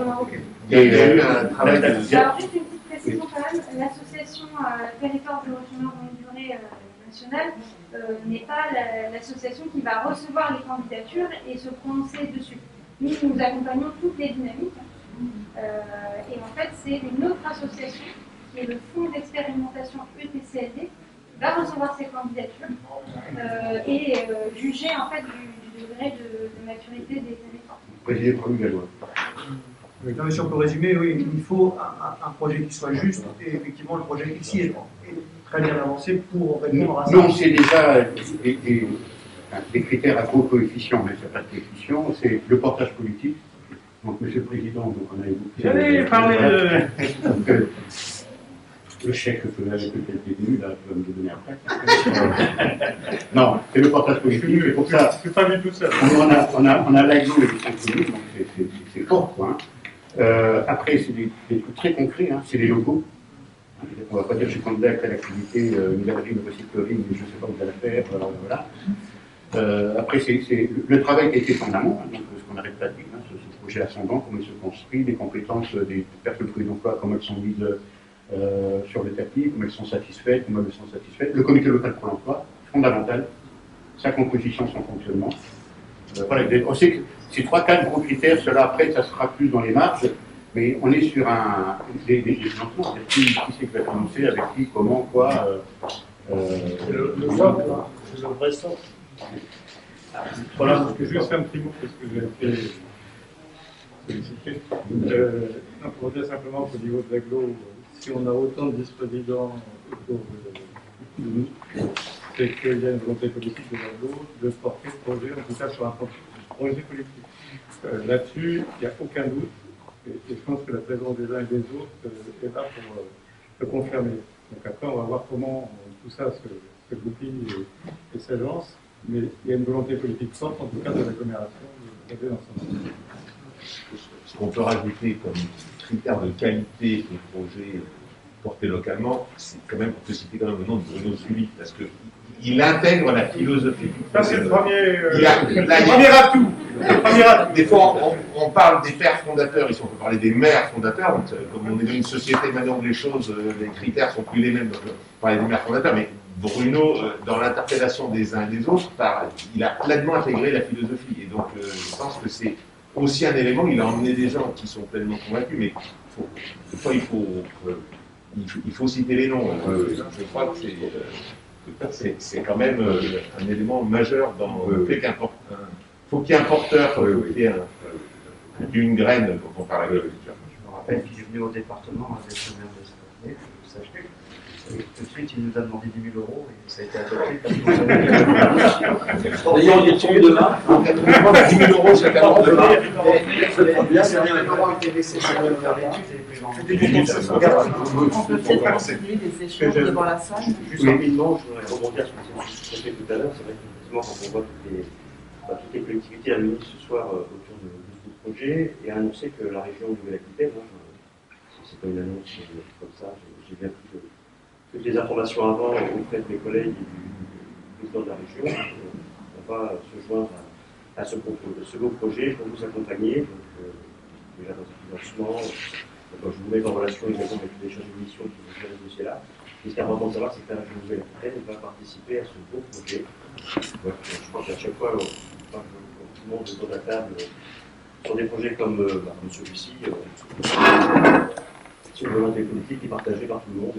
Il y a eu un travail de... Alors, juste une petite précision quand même, l'association Territoire zéro chômeur longue durée nationale n'est pas l'association qui va recevoir les candidatures et se prononcer dessus. Nous accompagnons toutes les dynamiques. Et en fait, c'est une autre association qui est le Fonds d'expérimentation ETCLD qui va recevoir ces candidatures et juger en fait du degré de maturité des territoires. Président Premier Gallois. Non, mais si on peut résumer, oui, il faut un projet qui soit juste et effectivement le projet ici est très bien avancé pour répondre à ça. Non, c'est déjà des critères à gros coefficients, mais ce n'est pas de coefficient, c'est le portage politique. Donc, Monsieur le Président, donc on a évoqué... J'allais parler de... Le chèque que vous avez peut-être détenu, là, tu vas me le donner après. Non, c'est le portage politique, c'est pour ça... Je ne suis pas venu tout seul. On a l'AIO et les 5 communes, donc c'est fort, quoi. Après, c'est des trucs très concrets, hein, c'est les locaux. On ne va pas dire que je suis candidat à l'activité, une galerie, une recyclerie, mais je ne sais pas où vous allez faire, voilà. Après, c'est le travail qui a été fait en amont, hein, donc ce qu'on n'arrête pas de dire, hein, ce projet ascendant, comment il se construit, les compétences des personnes de d'emploi, comment elles sont mises sur le tapis, comment elles sont satisfaites, comment elles sont satisfaites. Le comité local pour l'emploi, fondamental, sa composition, son fonctionnement. Voilà, on sait que ces 3-4 gros critères, cela après, ça sera plus dans les marges, mais on est sur des financements, qui c'est qui va financer, avec qui, comment, quoi. C'est le socle, c'est le vrai socle. Voilà, parce que je vais faire un petit mot, parce que j'ai été sollicité. Pour dire simplement qu'au niveau de l'aglo, si on a autant de vice-présidents autour de nous, c'est qu'il y a une volonté politique de l'aglo de porter ce projet, en tout cas sur un projet collectif. Là-dessus, il n'y a aucun doute, et je pense que la présence des uns et des autres est là pour le confirmer. Donc après, on va voir comment tout ça se goupille et s'agence. Mais il y a une volonté politique forte, en tout cas, de l'agglomération de projet d'ensemble. Ce qu'on peut rajouter comme critère de qualité des projets portés localement, c'est quand même, on peut citer quand même le nom de Bruno Sully, parce qu'il intègre la philosophie. Ça, c'est le premier atout. Des fois, on parle des pères fondateurs, ici on peut parler des maires fondateurs, donc, comme on est dans une société maintenant où les choses, les critères sont plus les mêmes, donc on parle des maires fondateurs, mais Bruno, dans l'interpellation des uns et des autres, il a pleinement intégré la philosophie. Et donc, je pense que c'est aussi un élément, il a emmené des gens qui sont pleinement convaincus, mais des fois, il faut citer les noms. Je crois que c'est quand même un élément majeur dans le fait qu'il faut qu'il y ait un porteur, il faut qu'il y ait une graine quand on parle d'agriculture. Je me rappelle qu'il est venu au département avec le maire de Saint-Denis, vous savez. Et tout de suite, il nous a demandé 10 000 € et ça a été adopté. D'ailleurs, il est tombé demain. 10 000 € chaque année demain. Bien, c'est bien, comment a été laissé sur le On peut peut-être continuer des échanges devant la salle. Juste rapidement, je voudrais rebondir sur ce que vous avez tout à l'heure. C'est vrai qu'effectivement, quand on voit toutes les collectivités réunies ce soir autour de ce projet et annoncer que la région Nouvelle-Aquitaine, c'est pas une annonce comme ça, j'ai bien pris toutes les informations avant auprès de mes collègues et du président de la région. On va se joindre à ce beau projet pour vous accompagner. Donc, déjà dans ce financement, je vous mets en relation également avec les chargés de mission qui vont gérer ce dossier-là. Et ce qui est important de savoir, c'est que la région Nouvelle-Aquitaine va participer à ce beau projet. Donc, je pense qu'à chaque fois, tout le monde autour de la table, sur des projets comme celui-ci, c'est une volonté politique qui est partagée par tout le monde.